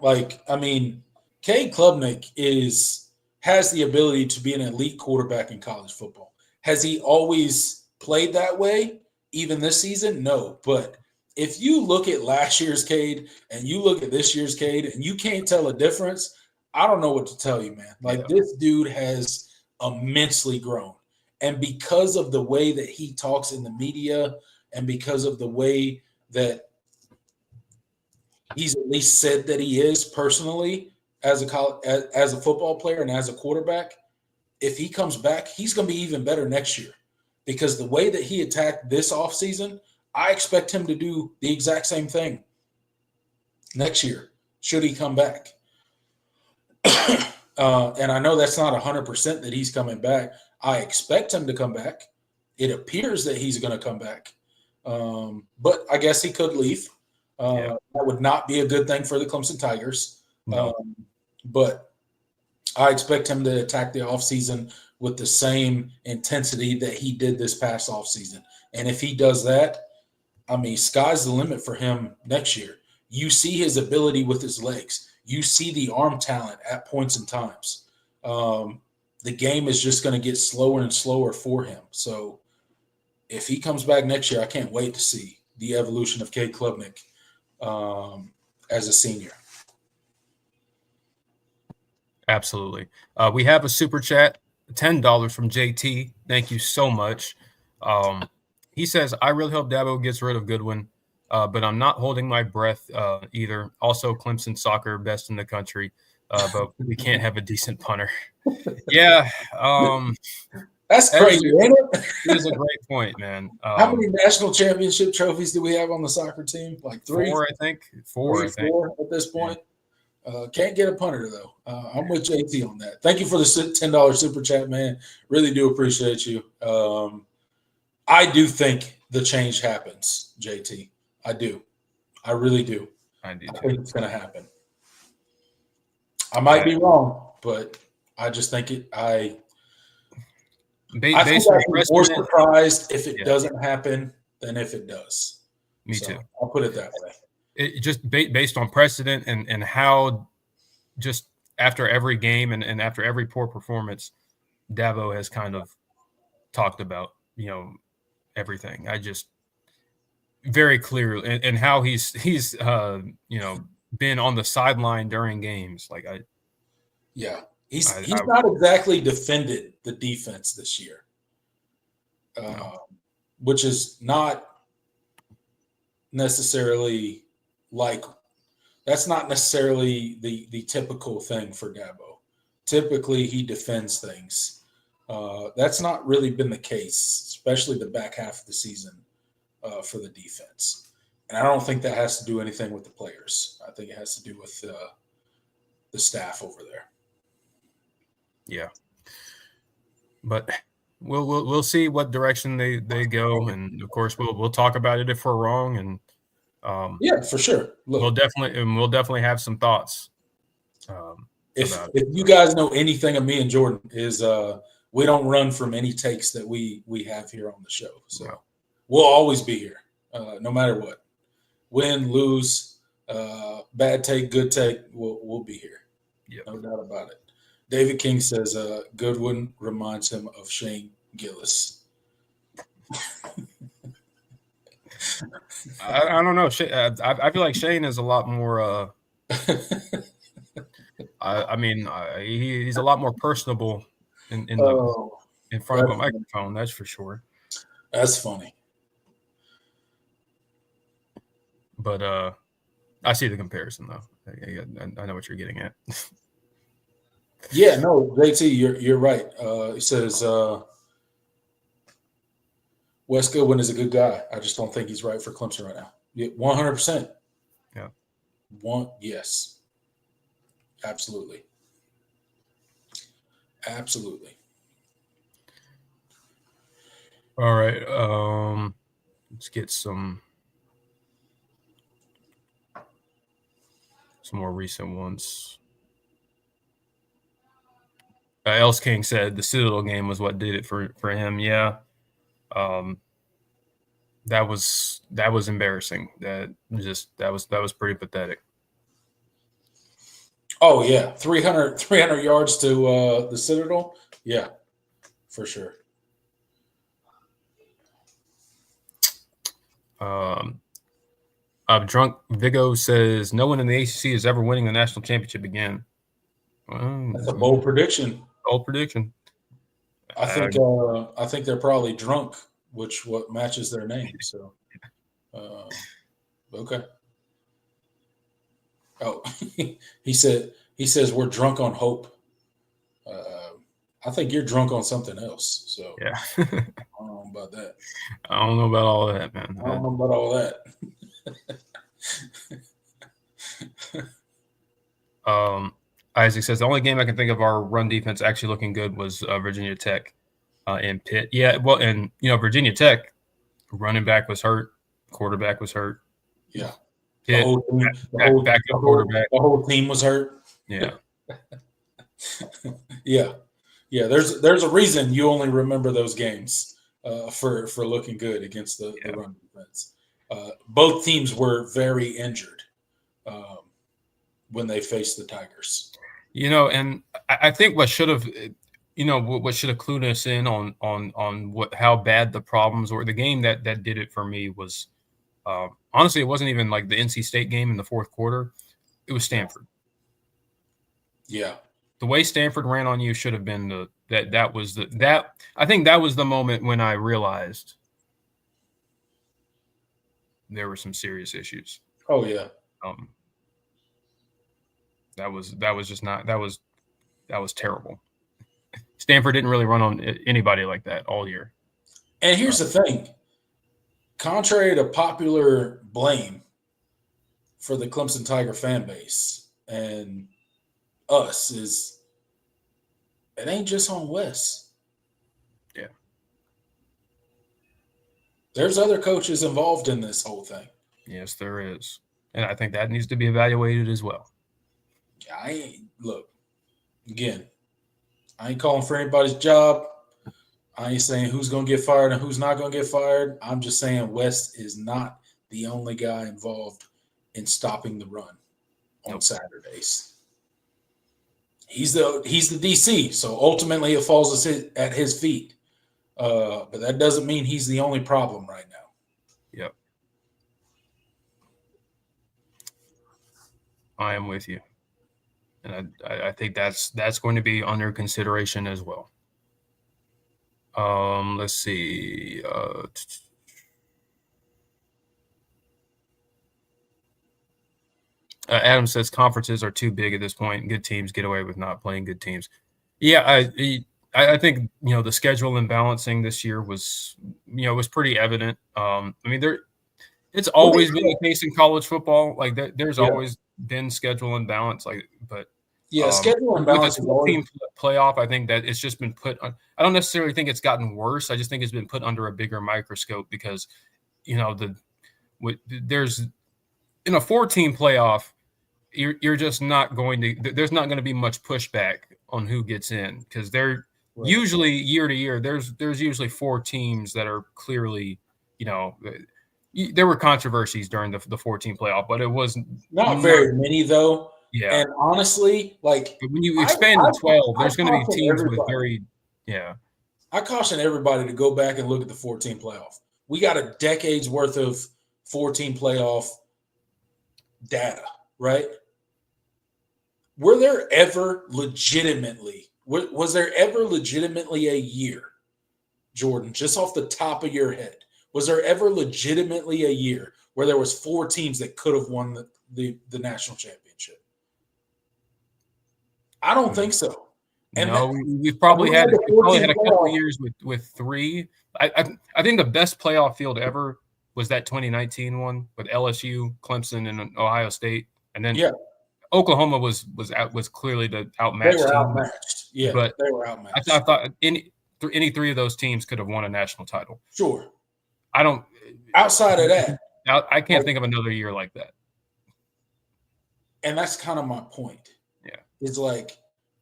Cade Klubnik has the ability to be an elite quarterback in college football. Has he always played that way, even this season? No. But if you look at last year's Cade and you look at this year's Cade and you can't tell a difference, I don't know what to tell you, man. This dude has immensely grown. And because of the way that he talks in the media and because of the way that he's at least said that he is personally as a football player and as a quarterback, if he comes back, he's going to be even better next year. Because the way that he attacked this offseason, I expect him to do the exact same thing next year, should he come back. And I know that's not 100% that he's coming back. I expect him to come back. It appears that he's going to come back. But I guess he could leave. That would not be a good thing for the Clemson Tigers. No. But I expect him to attack the offseason with the same intensity that he did this past offseason. And if he does that, I mean, sky's the limit for him next year. You see his ability with his legs. You see the arm talent at points and times. The game is just going to get slower and slower for him. So if he comes back next year, I can't wait to see the evolution of Cade Klubnik as a senior. Absolutely. We have a super chat, $10 from JT. Thank you so much. He says, I really hope Dabo gets rid of Goodwin, but I'm not holding my breath either. Also, Clemson soccer, best in the country, but we can't have a decent punter. Yeah. That's crazy, ain't it? It is a great point, man. How many national championship trophies do we have on the soccer team? Like three? Four, I think. Four at this point. Can't get a punter, though. I'm with JT on that. Thank you for the $10 super chat, man. Really do appreciate you. I do think the change happens, JT. I do. I really do. I do. I think it's going to happen. I might be wrong, but I just think it. I think I'd be more surprised if it doesn't happen than if it does. Me too. I'll put it that way. It just based on precedent and how just after every game and after every poor performance, Dabo has kind of talked about, everything. I just very clear and how he's been on the sideline during games. Like he's not exactly defended the defense this year, no. which is not necessarily that's not necessarily the typical thing for Dabo. Typically, he defends things. That's not really been the case, especially the back half of the season for the defense. And I don't think that has to do anything with the players. I think it has to do with the staff over there. Yeah, but we'll see what direction they go, and of course we'll talk about it if we're wrong, and yeah, for sure. Look, we'll definitely have some thoughts. If you guys know anything of me and Jordan, is we don't run from any takes that we have here on the show. So we'll always be here, no matter what. Win, lose, bad take, good take, we'll be here. Yep. No doubt about it. David King says Goodwin reminds him of Shane Gillis. I don't know. I feel like Shane is a lot more. He's a lot more personable in front of a microphone. That's for sure. That's funny. But I see the comparison though. I know what you're getting at. Yeah, no, JT, you're right. He says Wes Goodwin is a good guy. I just don't think he's right for Clemson right now. 100%. Yeah. Yes. Absolutely. Absolutely. All right. Let's get some more recent ones. Els King said the Citadel game was what did it for him. Yeah. That was embarrassing. That was pretty pathetic. Oh yeah, 300 yards to the Citadel. Yeah, for sure. Drunk Vigo says no one in the ACC is ever winning the national championship again. That's a bold prediction. Bold prediction. I think they're probably drunk, what matches their name. So, okay. Oh, he says we're drunk on hope. I think you're drunk on something else. So yeah, I don't know about that. I don't know about all of that, man. I don't know about all that. Isaac says the only game I can think of our run defense actually looking good was Virginia Tech and Pitt. Yeah, well, and Virginia Tech running back was hurt, quarterback was hurt. Yeah, Pitt, the whole team was hurt. Yeah, yeah. There's a reason you only remember those games for looking good against the run defense. Both teams were very injured when they faced the Tigers. And I think what should have clued us in on how bad the problems were. The game that did it for me was honestly, it wasn't even like the NC State game in the fourth quarter. It was Stanford. Yeah. The way Stanford ran on you should have been I think that was the moment when I realized there were some serious issues. Oh yeah. That was terrible. Stanford didn't really run on anybody like that all year. And here's the thing. Contrary to popular blame for the Clemson Tiger fan base and us is it ain't just on Wes. Yeah. There's other coaches involved in this whole thing. Yes, there is. And I think that needs to be evaluated as well. Look, again, I ain't calling for anybody's job. I ain't saying who's going to get fired and who's not going to get fired. I'm just saying West is not the only guy involved in stopping the run on Saturdays. He's the DC, so ultimately it falls at his feet. But that doesn't mean he's the only problem right now. Yep. I am with you. And I think that's going to be under consideration as well. Let's see. Adam says conferences are too big at this point. Good teams get away with not playing good teams. Yeah, I think the schedule imbalancing this year was pretty evident. I mean, it's always been the case in college football. Like there's always been schedule imbalance. But schedule imbalance with a 12-team playoff, I think that it's just been put on. I don't necessarily think it's gotten worse. I just think it's been put under a bigger microscope because there's in a 4-team playoff. You're just not going to. There's not going to be much pushback on who gets in because they're usually year to year. There's usually 4 teams that are clearly, there were controversies during the 4-team playoff, but it was not very many though. Yeah, and honestly, like but when you expand to 12, there's going to be teams with very. I caution everybody to go back and look at the 4-team playoff. We got a decade's worth of 4-team playoff data, right? Was there ever legitimately a year, Jordan, just off the top of your head, was there ever legitimately a year where there was 4 teams that could have won the national championship? I don't think so. And we've probably had a couple of years with 3. I think the best playoff field ever was that 2019 one with LSU, Clemson, and Ohio State, and then Oklahoma was clearly the outmatched. They were team. outmatched. Yeah, but they were outmatched. I thought any 3 of those teams could have won a national title. Sure. I don't. Outside of that, I can't think of another year like that. And that's kind of my point. Yeah, it's like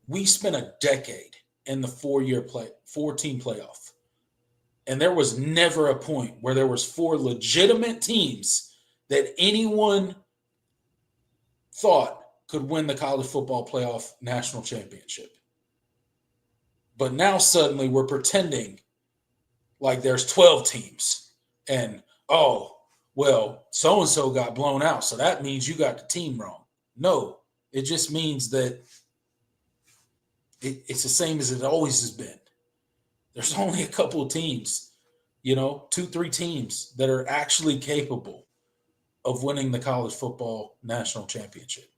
we spent a decade in the 4-team playoff, and there was never a point where there was 4 legitimate teams that anyone thought could win the college football playoff national championship. But now suddenly we're pretending like there's 12 teams and, so-and-so got blown out, so that means you got the team wrong. No, it just means that it's the same as it always has been. There's only a couple of teams, 2-3 teams that are actually capable of winning the college football national championship.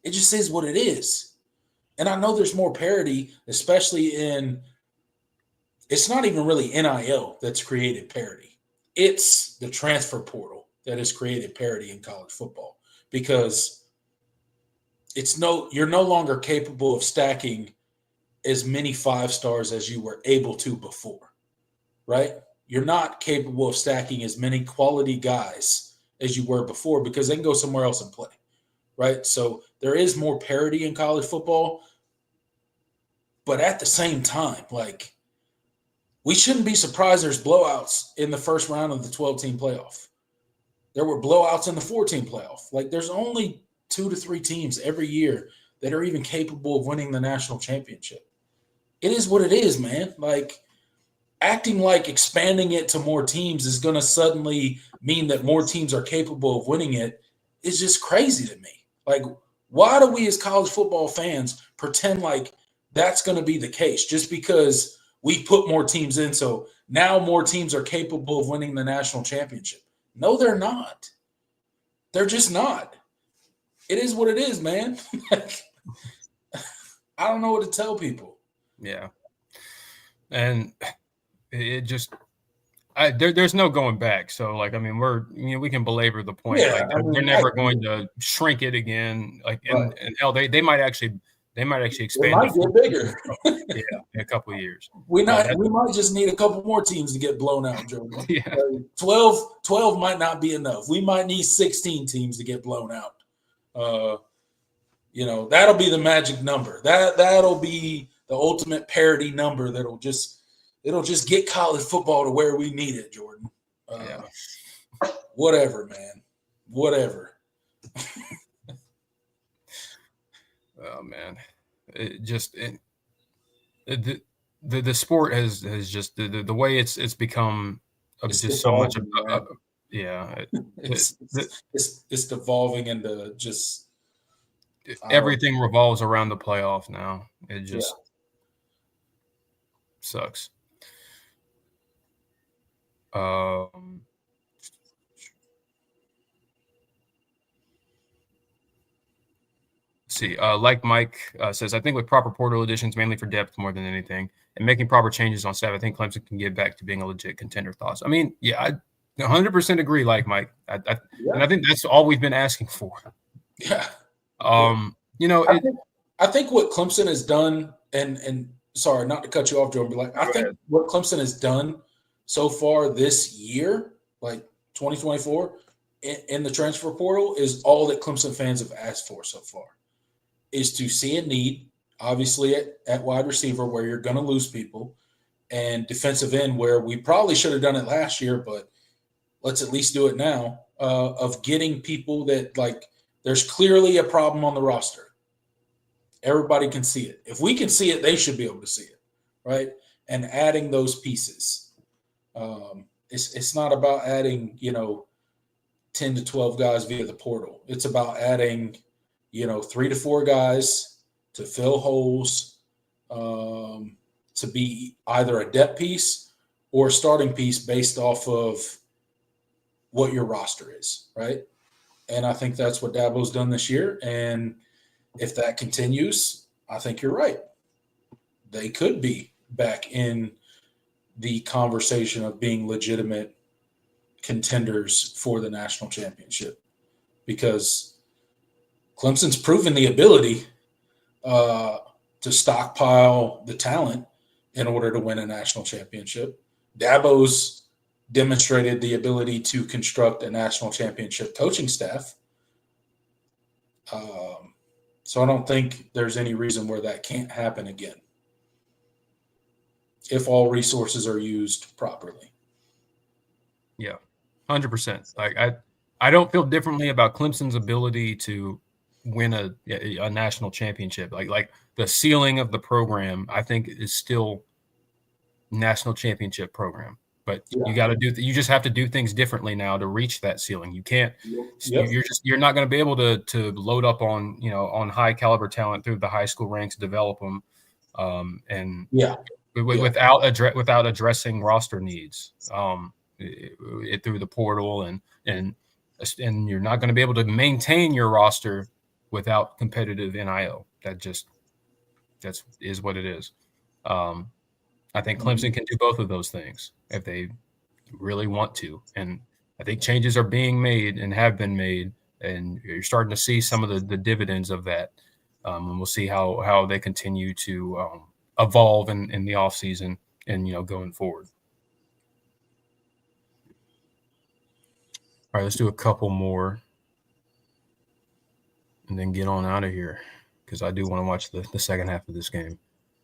It just is what it is. And I know there's more parity, especially it's not even really NIL that's created parity. It's the transfer portal that has created parity in college football because you're no longer capable of stacking as many 5 stars as you were able to before, right? You're not capable of stacking as many quality guys as you were before because they can go somewhere else and play, right? So there is more parity in college football, but at the same time, like we shouldn't be surprised there's blowouts in the first round of the 12-team playoff. There were blowouts in the 4-team playoff. Like there's only 2 to 3 teams every year that are even capable of winning the national championship. It is what it is, man. Like acting like expanding it to more teams is going to suddenly mean that more teams are capable of winning it is just crazy to me. Like, why do we as college football fans pretend like that's going to be the case just because we put more teams in? So now more teams are capable of winning the national championship. No, they're not. They're just not. It is what it is, man. I don't know what to tell people. Yeah. And it just there's no going back. So like, I mean, we can belabor the point. Yeah, like they're never going to shrink it again. Like and hell, they might actually expand. It might get bigger. Yeah, in a couple of years. We might just need a couple more teams to get blown out, Jordan. Yeah. 12 might not be enough. We might need 16 teams to get blown out. That'll be the magic number. That'll be the ultimate parity number that'll just get college football to where we need it, Jordan. Whatever, man. Whatever. Oh man. The sport has just the way it's become It's just so much. yeah, it's devolving into just everything revolves around the playoff now. It just sucks. See, like Mike says, I think with proper portal additions, mainly for depth more than anything, and making proper changes on staff, I think Clemson can get back to being a legit contender. Thoughts? I mean, yeah, I 100% agree. Like Mike, and I think that's all we've been asking for. Yeah. You know, I think what Clemson has done, and sorry, not to cut you off, Joe, but like I think what Clemson has done so far this year, like 2024, in the transfer portal, is all that Clemson fans have asked for so far. Is to see a need, obviously at wide receiver where you're going to lose people, and defensive end where we probably should have done it last year, but let's at least do it now, of getting people that, like, there's clearly a problem on the roster. Everybody can see it. If we can see it, they should be able to see it, right? And adding those pieces. It's not about adding, 10 to 12 guys via the portal. It's about adding – 3 to 4 guys to fill holes, to be either a depth piece or a starting piece based off of what your roster is, right? And I think that's what Dabo's done this year. And if that continues, I think you're right. They could be back in the conversation of being legitimate contenders for the national championship, because Clemson's proven the ability to stockpile the talent in order to win a national championship. Dabo's demonstrated the ability to construct a national championship coaching staff. So I don't think there's any reason where that can't happen again if all resources are used properly. Yeah, 100%. Like I don't feel differently about Clemson's ability to win a national championship. Like the ceiling of the program, I think, is still national championship program. But you got to you just have to do things differently now to reach that ceiling. You can't. You're not going to be able to load up on on high caliber talent through the high school ranks, develop them, without addressing roster needs through the portal and you're not going to be able to maintain your roster without competitive NIL. That is what it is. I think Clemson can do both of those things if they really want to. And I think changes are being made and have been made, and you're starting to see some of the dividends of that. And we'll see how they continue to evolve in the offseason and, going forward. All right, let's do a couple more and then get on out of here, because I do want to watch the second half of this game.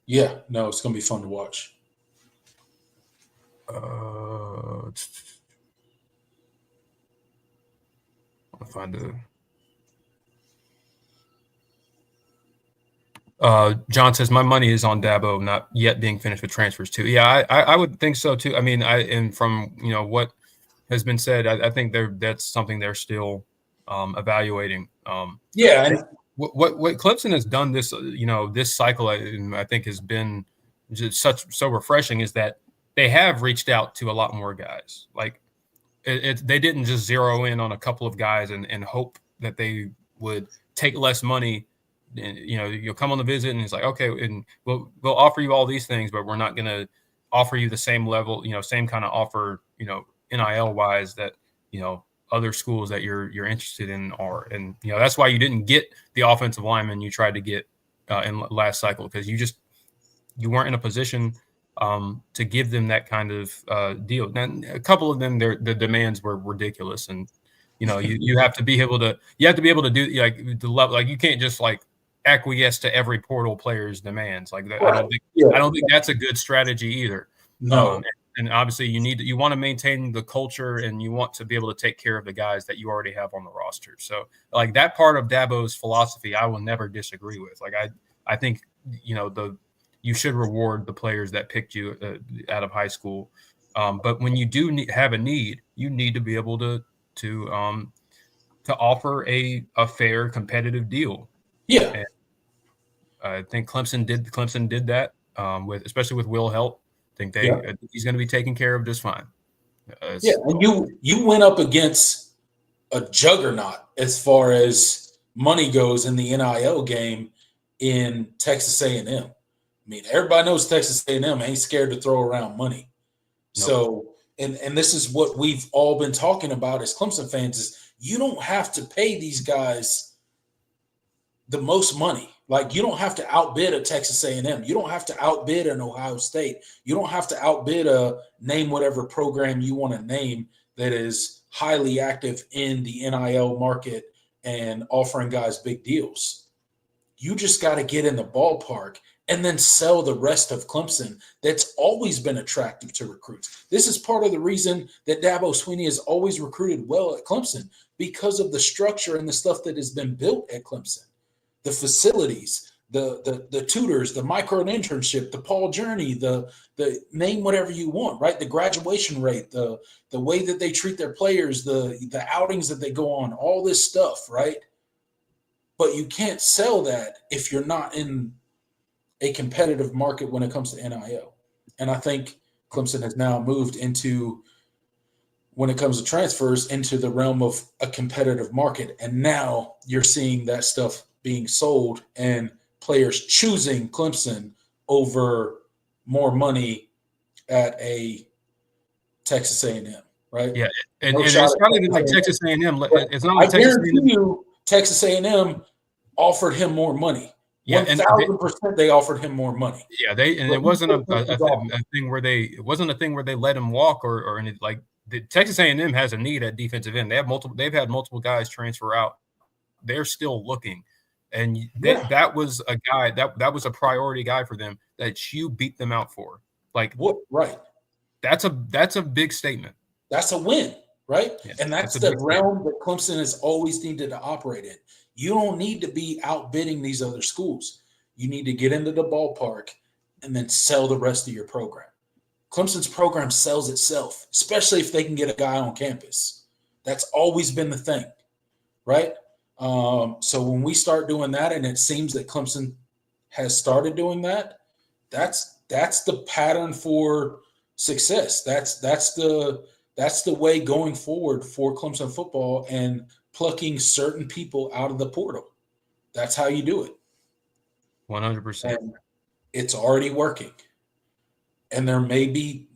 Yeah, no, it's going to be fun to watch. I'll find John says, my money is on Dabo not yet being finished with transfers too. Yeah, I would think so too. I mean, and from what has been said, I think that's something they're still evaluating. And what Clemson has done this cycle, I think, has been just so refreshing, is that they have reached out to a lot more guys. Like they didn't just zero in on a couple of guys and hope that they would take less money. And, you'll come on the visit and it's like, okay, and we'll offer you all these things, but we're not going to offer you the same level, same kind of offer, NIL wise that, other schools that you're interested in are. And, that's why you didn't get the offensive lineman you tried to get in last cycle, because you weren't in a position to give them that kind of deal. Now, a couple of them, the demands were ridiculous. And, you have to be able to do like the level, like you can't just like acquiesce to every portal player's demands like that. Right. I don't think that's a good strategy either. No. And obviously you want to maintain the culture, and you want to be able to take care of the guys that you already have on the roster. So like that part of Dabo's philosophy, I will never disagree with. Like I think you should reward the players that picked you out of high school. But when you do have a need, you need to be able to offer a fair, competitive deal. Yeah. And I think Clemson did that especially with Will Help. I think he's going to be taken care of just fine. And you went up against a juggernaut as far as money goes in the NIL game in Texas A&M. I mean, everybody knows Texas A&M ain't scared to throw around money. Nope. So, and this is what we've all been talking about as Clemson fans is you don't have to pay these guys the most money. Like, you don't have to outbid a Texas A&M. You don't have to outbid an Ohio State. You don't have to outbid name whatever program you want to name that is highly active in the NIL market and offering guys big deals. You just got to get in the ballpark and then sell the rest of Clemson that's always been attractive to recruits. This is part of the reason that Dabo Swinney has always recruited well at Clemson, because of the structure and the stuff that has been built at Clemson. The facilities, the tutors, the micro internship, the Paul Journey, the name whatever you want, right? The graduation rate, the way that they treat their players, the outings that they go on, all this stuff, right? But you can't sell that if you're not in a competitive market when it comes to NIL. And I think Clemson has now moved into, when it comes to transfers, into the realm of a competitive market. And now you're seeing that stuff being sold and players choosing Clemson over more money at a Texas A&M, right? Yeah, and it's not even like Texas A&M. It's not like Texas A&M. Texas A&M offered him more money. Yeah, 1,000% they offered him more money. Yeah, it wasn't a thing where they let him walk or anything. Like, Texas A&M has a need at defensive end. They've had multiple guys transfer out. They're still looking. And that was a guy that was a priority guy for them that you beat them out for. Like, what? Right. That's a big statement. That's a win, right? Yeah, and that's the realm that Clemson has always needed to operate in. You don't need to be outbidding these other schools. You need to get into the ballpark and then sell the rest of your program. Clemson's program sells itself, especially if they can get a guy on campus. That's always been the thing, right? So when we start doing that, and it seems that Clemson has started doing that, that's the pattern for success. That's the way going forward for Clemson football, and plucking certain people out of the portal. That's how you do it. 100%. And it's already working. And there may be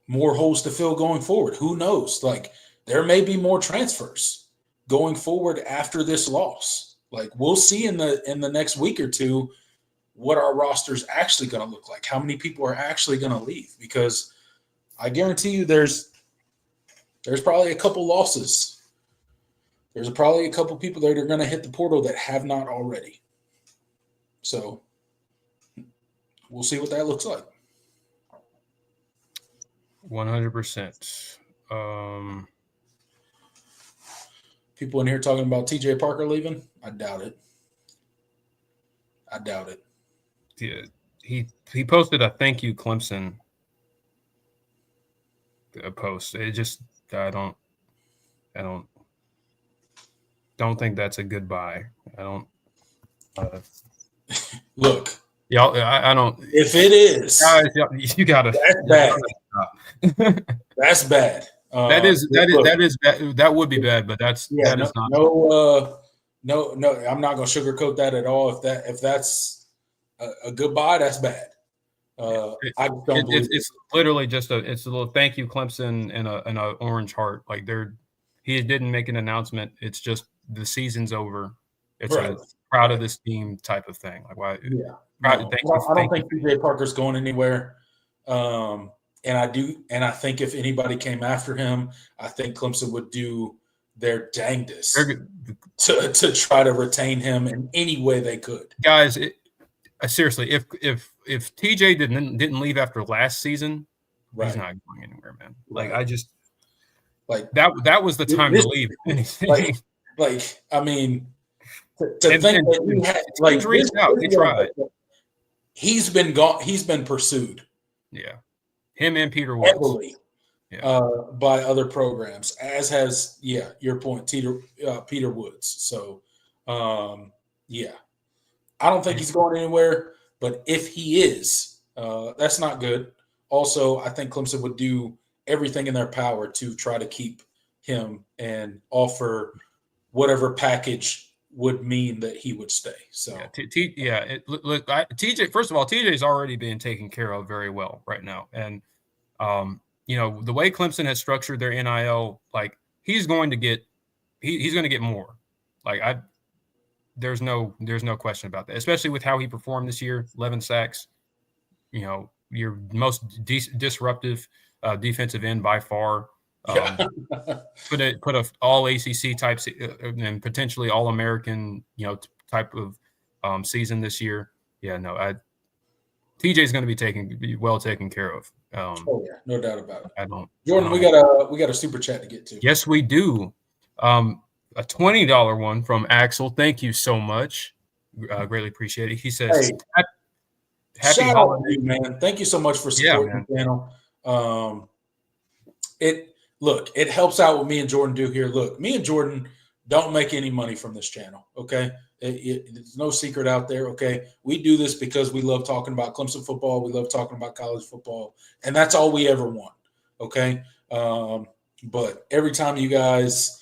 more holes to fill going forward. Who knows? Like, there may be more transfers going forward after this loss. Like, we'll see in the next week or two what our roster is actually going to look like, how many people are actually going to leave, because I guarantee you there's probably a couple losses. There's probably a couple people that are going to hit the portal that have not already. So we'll see what that looks like. 100%. People in here talking about TJ Parker leaving? I doubt it. Yeah, he posted a thank you Clemson post. It just I don't think that's a goodbye. I don't look. Y'all, I don't. If it is, guys, you gotta. That's bad. That's bad. That would be bad, but that is not. No. I'm not gonna sugarcoat that at all. If that's a goodbye, that's bad. I don't believe it's literally just a little thank you Clemson and an orange heart. Like, he didn't make an announcement. It's just the season's over. It's a proud of this team type of thing. Like, why? Yeah. I don't think TJ Parker's going anywhere. And I think if anybody came after him, I think Clemson would do their dangdest to try to retain him in any way they could. Guys, seriously, if TJ didn't leave after last season, he's not going anywhere, man. Like, I just that was the time to leave. Anything. I mean, to think that he had, like, reached out, he tried. he's been pursued. Yeah, him and Peter Woods. Heavily. By other programs, as has your point, Peter Woods. So I don't think he's going anywhere. But if he is, that's not good. Also, I think Clemson would do everything in their power to try to keep him and offer whatever package would mean that he would stay. So TJ. First of all, TJ is already being taken care of very well right now, and the way Clemson has structured their NIL, like he's going to get more. Like there's no question about that, especially with how he performed this year, 11 sacks. Your most disruptive defensive end by far. Put a all ACC type and potentially all American, type of season this year. Yeah, no, TJ is going to be well taken care of. No doubt about it. Jordan, we got a super chat to get to. Yes, we do. A $20 one from Axel. Thank you so much. Greatly appreciate it. He says, "Happy holidays, man! Thank you so much for supporting the channel. It helps out what me and Jordan do here. Look, me and Jordan don't make any money from this channel. Okay, there's no secret out there. Okay, we do this because we love talking about Clemson football. We love talking about college football, and that's all we ever want. Okay, but every time you guys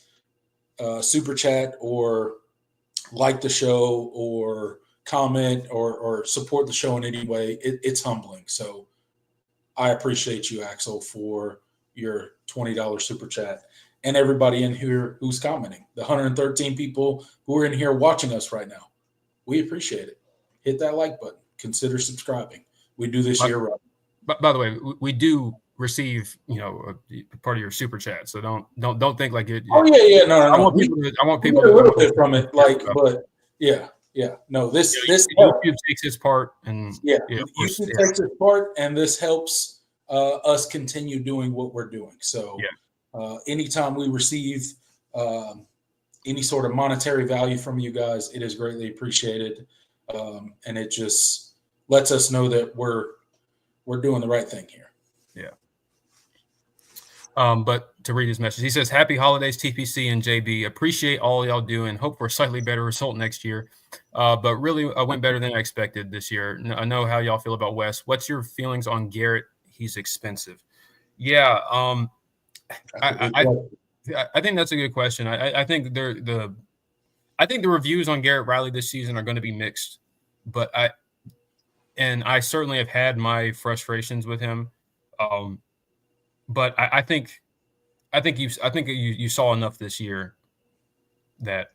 super chat or like the show or comment or support the show in any way, it's humbling. So I appreciate you, Axel, for your $20 super chat, and everybody in here who's commenting, the 113 people who are in here watching us right now. We appreciate it. Hit that like button. Consider subscribing. We do this year round. By the way, we do receive, part of your super chat. So don't think like it. Oh yeah. No. I want people to a little bit from it, but yeah. No, this YouTube takes its part, and YouTube takes its part, and this helps us continue doing what we're doing. So anytime we receive any sort of monetary value from you guys, it is greatly appreciated, and it just lets us know that we're doing the right thing here. But to read his message, he says, "Happy holidays, TPC and JB. Appreciate all y'all do and hope for a slightly better result next year. But really went better than I expected this year. I know how y'all feel about Wes. What's your feelings on Garrett? He's expensive." Yeah. I think that's a good question. I think the reviews on Garrett Riley this season are going to be mixed, but I certainly have had my frustrations with him. But I think you saw enough this year that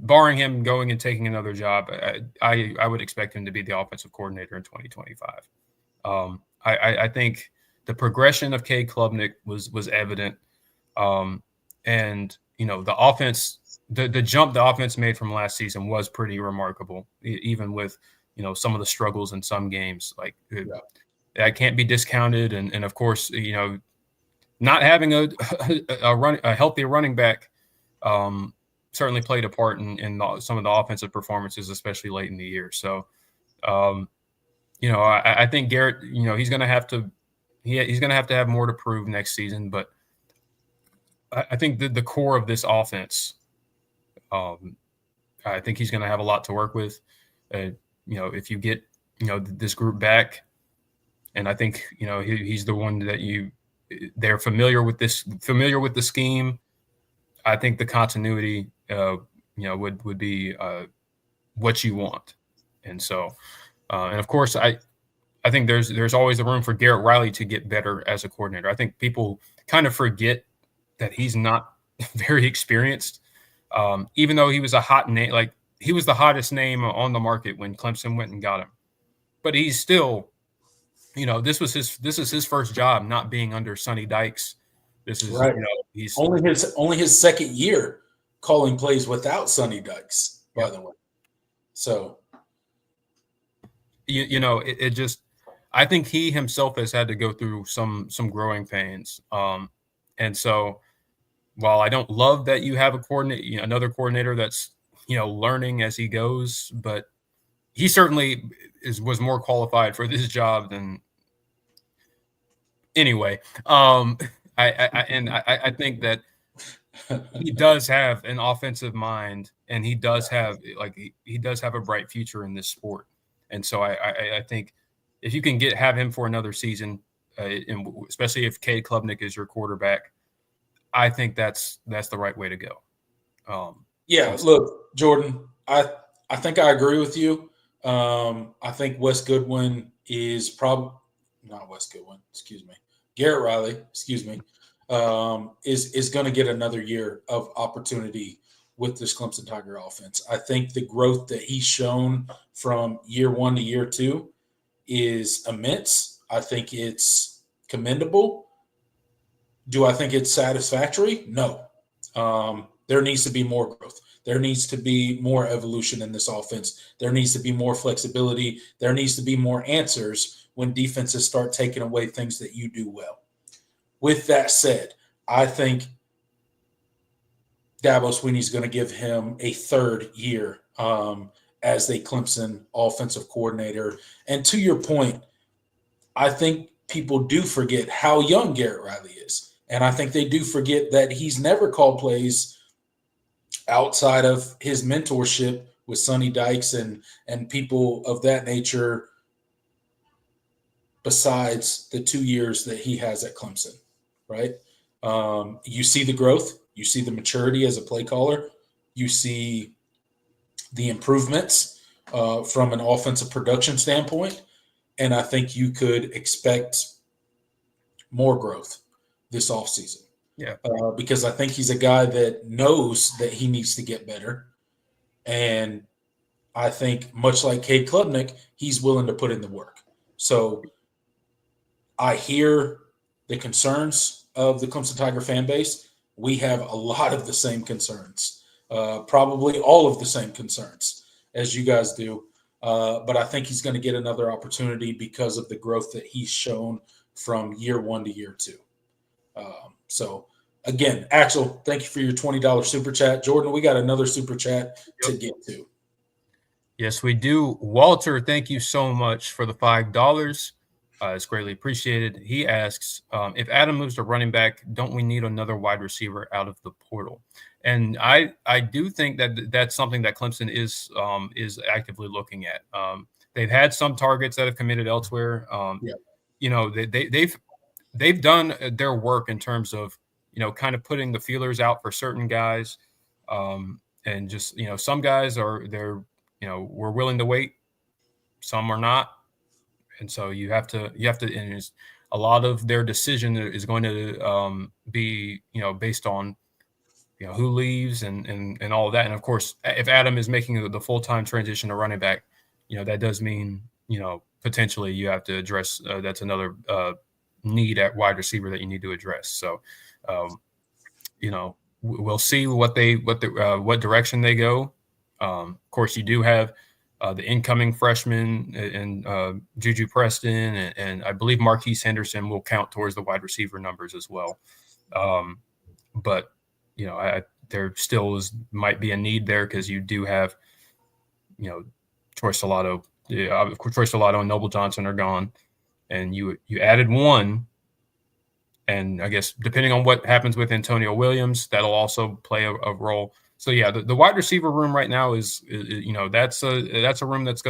barring him going and taking another job, I would expect him to be the offensive coordinator in 2025. I think the progression of Cade Klubnik was evident, and the offense, the jump the offense made from last season was pretty remarkable, even with some of the struggles in some games. Like that can't be discounted, and of course not having a healthy running back certainly played a part in some of the offensive performances, especially late in the year. So I think Garrett, he's going to have to have more to prove next season. But I think the core of this offense, I think he's going to have a lot to work with. If you get this group back, and I think he's the one that they're familiar with the scheme. I think the continuity would be what you want, and so. And of course, I think there's always a room for Garrett Riley to get better as a coordinator. I think people kind of forget that he's not very experienced, even though he was a hot name. Like he was the hottest name on the market when Clemson went and got him. But he's still, this is his first job, not being under Sonny Dykes. This is right. He's only his second year calling plays without Sonny Dykes, by the way. So. It just, I think he himself has had to go through some growing pains. And so while I don't love that you have another coordinator that's, learning as he goes, but he certainly was more qualified for this job than anyway. I think that he does have an offensive mind, and he does have he does have a bright future in this sport. And so I think if you can have him for another season, and especially if Cade Klubnik is your quarterback, I think that's the right way to go. Look, Jordan, I think I agree with you. I think Wes Goodwin is probably not Wes Goodwin. Excuse me, Garrett Riley. Excuse me. Is going to get another year of opportunity with this Clemson Tiger offense. I think the growth that he's shown from year 1 to year 2 is immense. I think it's commendable. Do I think it's satisfactory? No. There needs to be more growth. There needs to be more evolution in this offense. There needs to be more flexibility. There needs to be more answers when defenses start taking away things that you do well. With that said, I think Dabo Swinney's going to give him a third year as the Clemson offensive coordinator. And to your point, I think people do forget how young Garrett Riley is. And I think they do forget that he's never called plays outside of his mentorship with Sonny Dykes and people of that nature besides the 2 years that he has at Clemson. Right? You see the growth. You see the maturity as a play caller. You see the improvements from an offensive production standpoint. And I think you could expect more growth this offseason. Yeah. Because I think he's a guy that knows that he needs to get better. And I think much like Cade Klubnik, he's willing to put in the work. So I hear the concerns of the Clemson Tiger fan base. We have a lot of the same concerns, probably all of the same concerns as you guys do. But I think he's going to get another opportunity because of the growth that he's shown from year 1 to year 2. So, again, Axel, thank you for your $20 super chat. Jordan, we got another super chat to get to. Yes, we do. Walter, thank you so much for the $5. It's greatly appreciated. He asks, if Adam moves to running back, don't we need another wide receiver out of the portal? And I do think that that's something that Clemson is actively looking at. They've had some targets that have committed elsewhere. You know, they've done their work in terms of, you know, kind of putting the feelers out for certain guys. And just, you know, some guys we're willing to wait. Some are not. And so you have to, and a lot of their decision is going to be, you know, based on, you know, who leaves and all of that. And of course, if Adam is making the full-time transition to running back, you know, that does mean, you know, potentially you have to address, that's another need at wide receiver that you need to address. So, you know, we'll see what direction they go. Of course, you do have the incoming freshman and Juju Preston and I believe Marquise Henderson will count towards the wide receiver numbers as well. But, you know, there still might be a need there because you do have, you know, Troy Stellato and Noble Johnson are gone. And you added one. And I guess depending on what happens with Antonio Williams, that'll also play a role. So yeah, the wide receiver room right now is you know, that's a room that's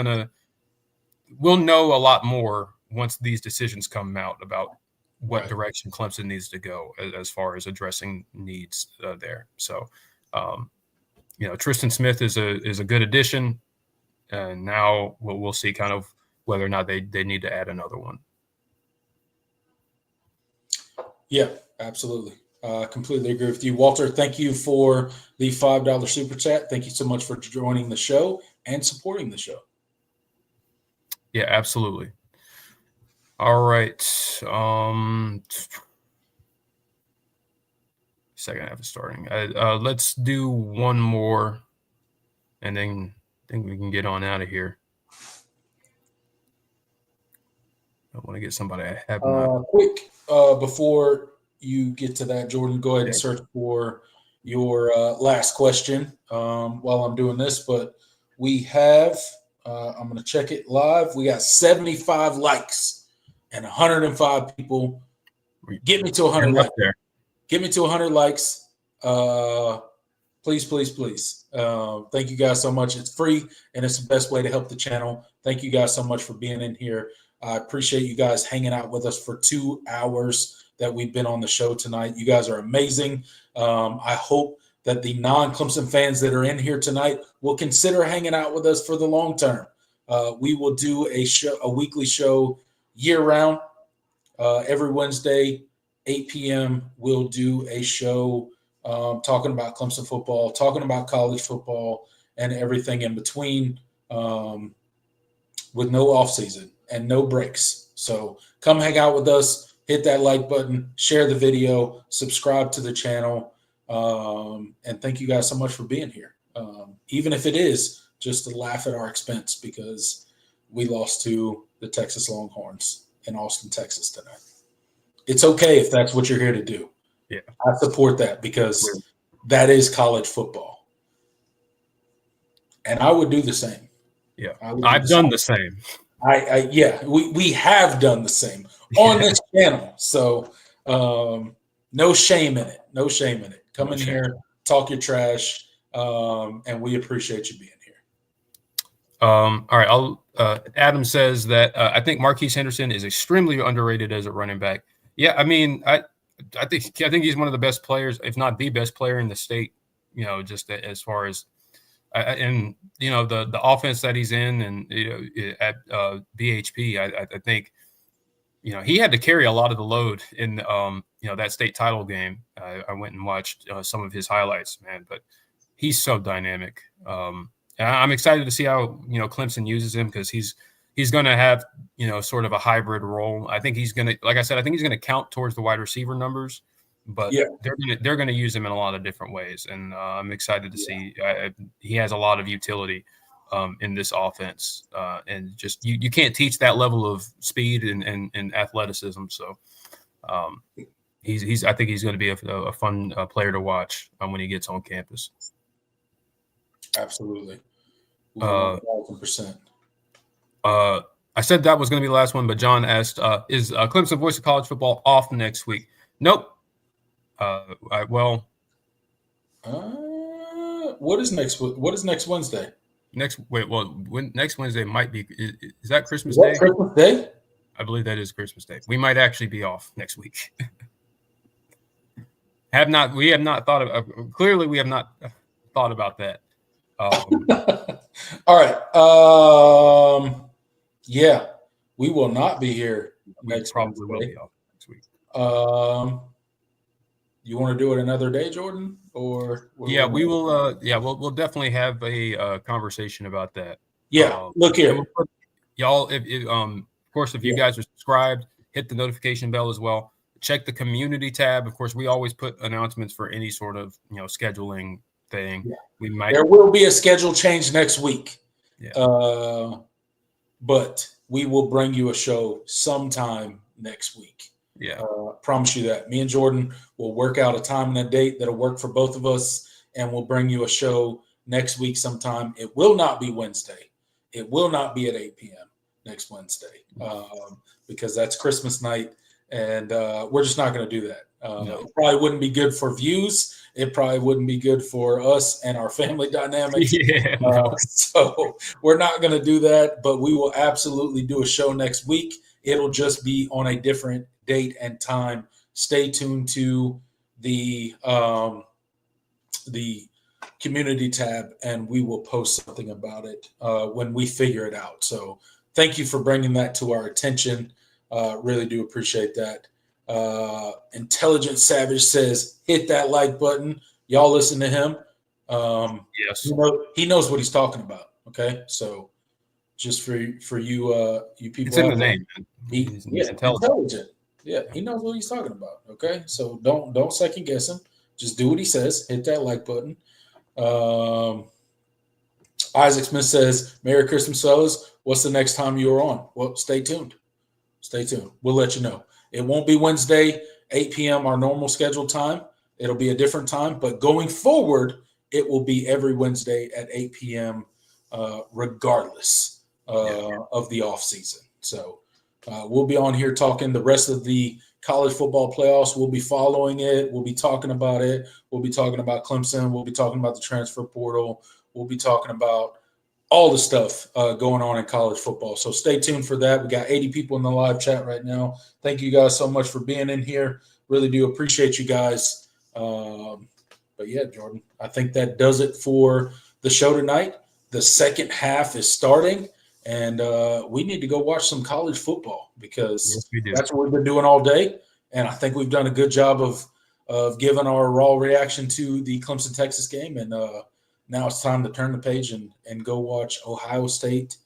we'll know a lot more once these decisions come out about what direction Clemson needs to go as far as addressing needs there. So, you know, Tristan Smith is a good addition, and now we'll see kind of whether or not they need to add another one. Yeah, absolutely. Completely agree with you. Walter, thank you for the $5 super chat. Thank you so much for joining the show and supporting the show. Yeah, absolutely. All right. Second half is starting. Let's do one more, and then I think we can get on out of here. I want to get somebody I have not. Quick, before you get to that, Jordan, go ahead and search for your last question while I'm doing this. But we have I'm going to check it live. We got 75 likes and 105 people. Get me to 100 likes. Get me to 100 likes. Please, please, please. Thank you guys so much. It's free, and it's the best way to help the channel. Thank you guys so much for being in here. I appreciate you guys hanging out with us for 2 hours that we've been on the show tonight. You guys are amazing. I hope that the non-Clemson fans that are in here tonight will consider hanging out with us for the long term. We will do a weekly show year-round. Every Wednesday, 8 p.m., we'll do a show talking about Clemson football, talking about college football, and everything in between with no offseason and no breaks. So come hang out with us, hit that like button, share the video, subscribe to the channel, and thank you guys so much for being here. Even if it is just to laugh at our expense because we lost to the Texas Longhorns in Austin, Texas tonight. It's okay if that's what you're here to do. Yeah, I support that because that is college football. And I would do the same. Yeah, I've done the same. We have done the same on this channel. So no shame in it. No shame in it. Come in here, talk your trash, and we appreciate you being here. All right. Adam says that I think Marquise Henderson is extremely underrated as a running back. Yeah, I mean, I think he's one of the best players, if not the best player in the state. You know, just as far as and you know the offense that he's in, and at BHP, I think he had to carry a lot of the load in that state title game. I went and watched some of his highlights, man, but he's so dynamic. And I'm excited to see how Clemson uses him because he's going to have sort of a hybrid role. I think he's going to, like I said, I think he's going to count towards the wide receiver numbers, but they're going to use him in a lot of different ways, and I'm excited to see. He has a lot of utility in this offense, and just you can't teach that level of speed and athleticism. So I think he's going to be a fun player to watch when he gets on campus. Absolutely. 1,000%. I said that was going to be the last one, but John asked, is Clemson Voice of College Football off next week? Nope. What is next Wednesday? Next Wednesday might be. Is that Christmas Day? Christmas Day? I believe that is Christmas Day. We might actually be off next week. We have not thought about that. All right. Yeah, we will not be here next probably Wednesday. Will be off next week. You want to do it another day, Jordan? Or we will. We'll definitely have a conversation about that. Yeah, look here, y'all. Of course, if you guys are subscribed, hit the notification bell as well. Check the community tab. Of course, we always put announcements for any sort of scheduling thing. Yeah. There will be a schedule change next week. Yeah. But we will bring you a show sometime next week. Yeah. Promise you that. Me and Jordan will work out a time and a date that'll work for both of us, and we'll bring you a show next week sometime. It will not be Wednesday. It will not be at 8 p.m. next Wednesday because that's Christmas night, and we're just not going to do that. No. It probably wouldn't be good for views. It probably wouldn't be good for us and our family dynamics. So we're not going to do that, but we will absolutely do a show next week. It'll just be on a different date and time. Stay tuned to the community tab, and we will post something about it when we figure it out. So thank you for bringing that to our attention. Really do appreciate that. Intelligent Savage says, hit that like button. Y'all listen to him. Yes. He knows what he's talking about. Okay. So just for you people. It's in the name, man. He's intelligent. Yeah. He knows what he's talking about. Okay. So don't second guess him. Just do what he says. Hit that like button. Isaac Smith says, Merry Christmas, fellas. What's the next time you're on? Well, stay tuned. We'll let you know. It won't be Wednesday, 8 p.m., our normal scheduled time. It'll be a different time. But going forward, it will be every Wednesday at 8 p.m. Regardless. of the offseason. So we'll be on here talking the rest of the college football playoffs. We'll be following it. We'll be talking about it. We'll be talking about Clemson. We'll be talking about the transfer portal. We'll be talking about all the stuff going on in college football. So stay tuned for that. We got 80 people in the live chat right now. Thank you guys so much for being in here. Really do appreciate you guys. But yeah, Jordan, I think that does it for the show tonight. The second half is starting, and we need to go watch some college football because that's what we've been doing all day. And I think we've done a good job of giving our raw reaction to the Clemson-Texas game. And now it's time to turn the page and go watch Ohio State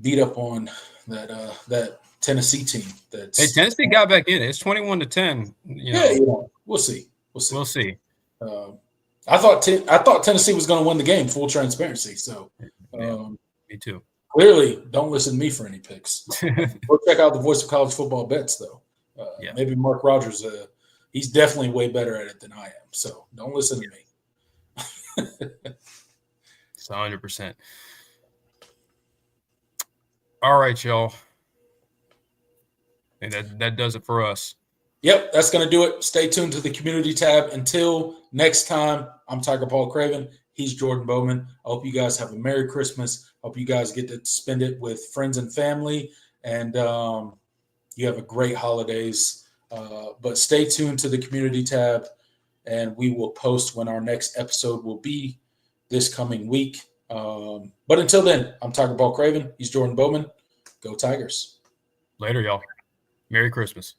beat up on that Tennessee team. Hey, Tennessee got back in. It's 21-10. We'll see. We'll see. I thought Tennessee was going to win the game. Full transparency. So, me too. Clearly, don't listen to me for any picks. Go check out the Voice of College Football bets, though. Maybe Mark Rogers. He's definitely way better at it than I am. So don't listen to me. It's 100%. All right, y'all. And that does it for us. Yep, that's going to do it. Stay tuned to the community tab. Until next time, I'm Tiger Paul Craven. He's Jordan Bowman. I hope you guys have a Merry Christmas. I hope you guys get to spend it with friends and family. And you have a great holidays. But stay tuned to the community tab, and we will post when our next episode will be this coming week. But until then, I'm Tiger Paul Craven. He's Jordan Bowman. Go Tigers. Later, y'all. Merry Christmas.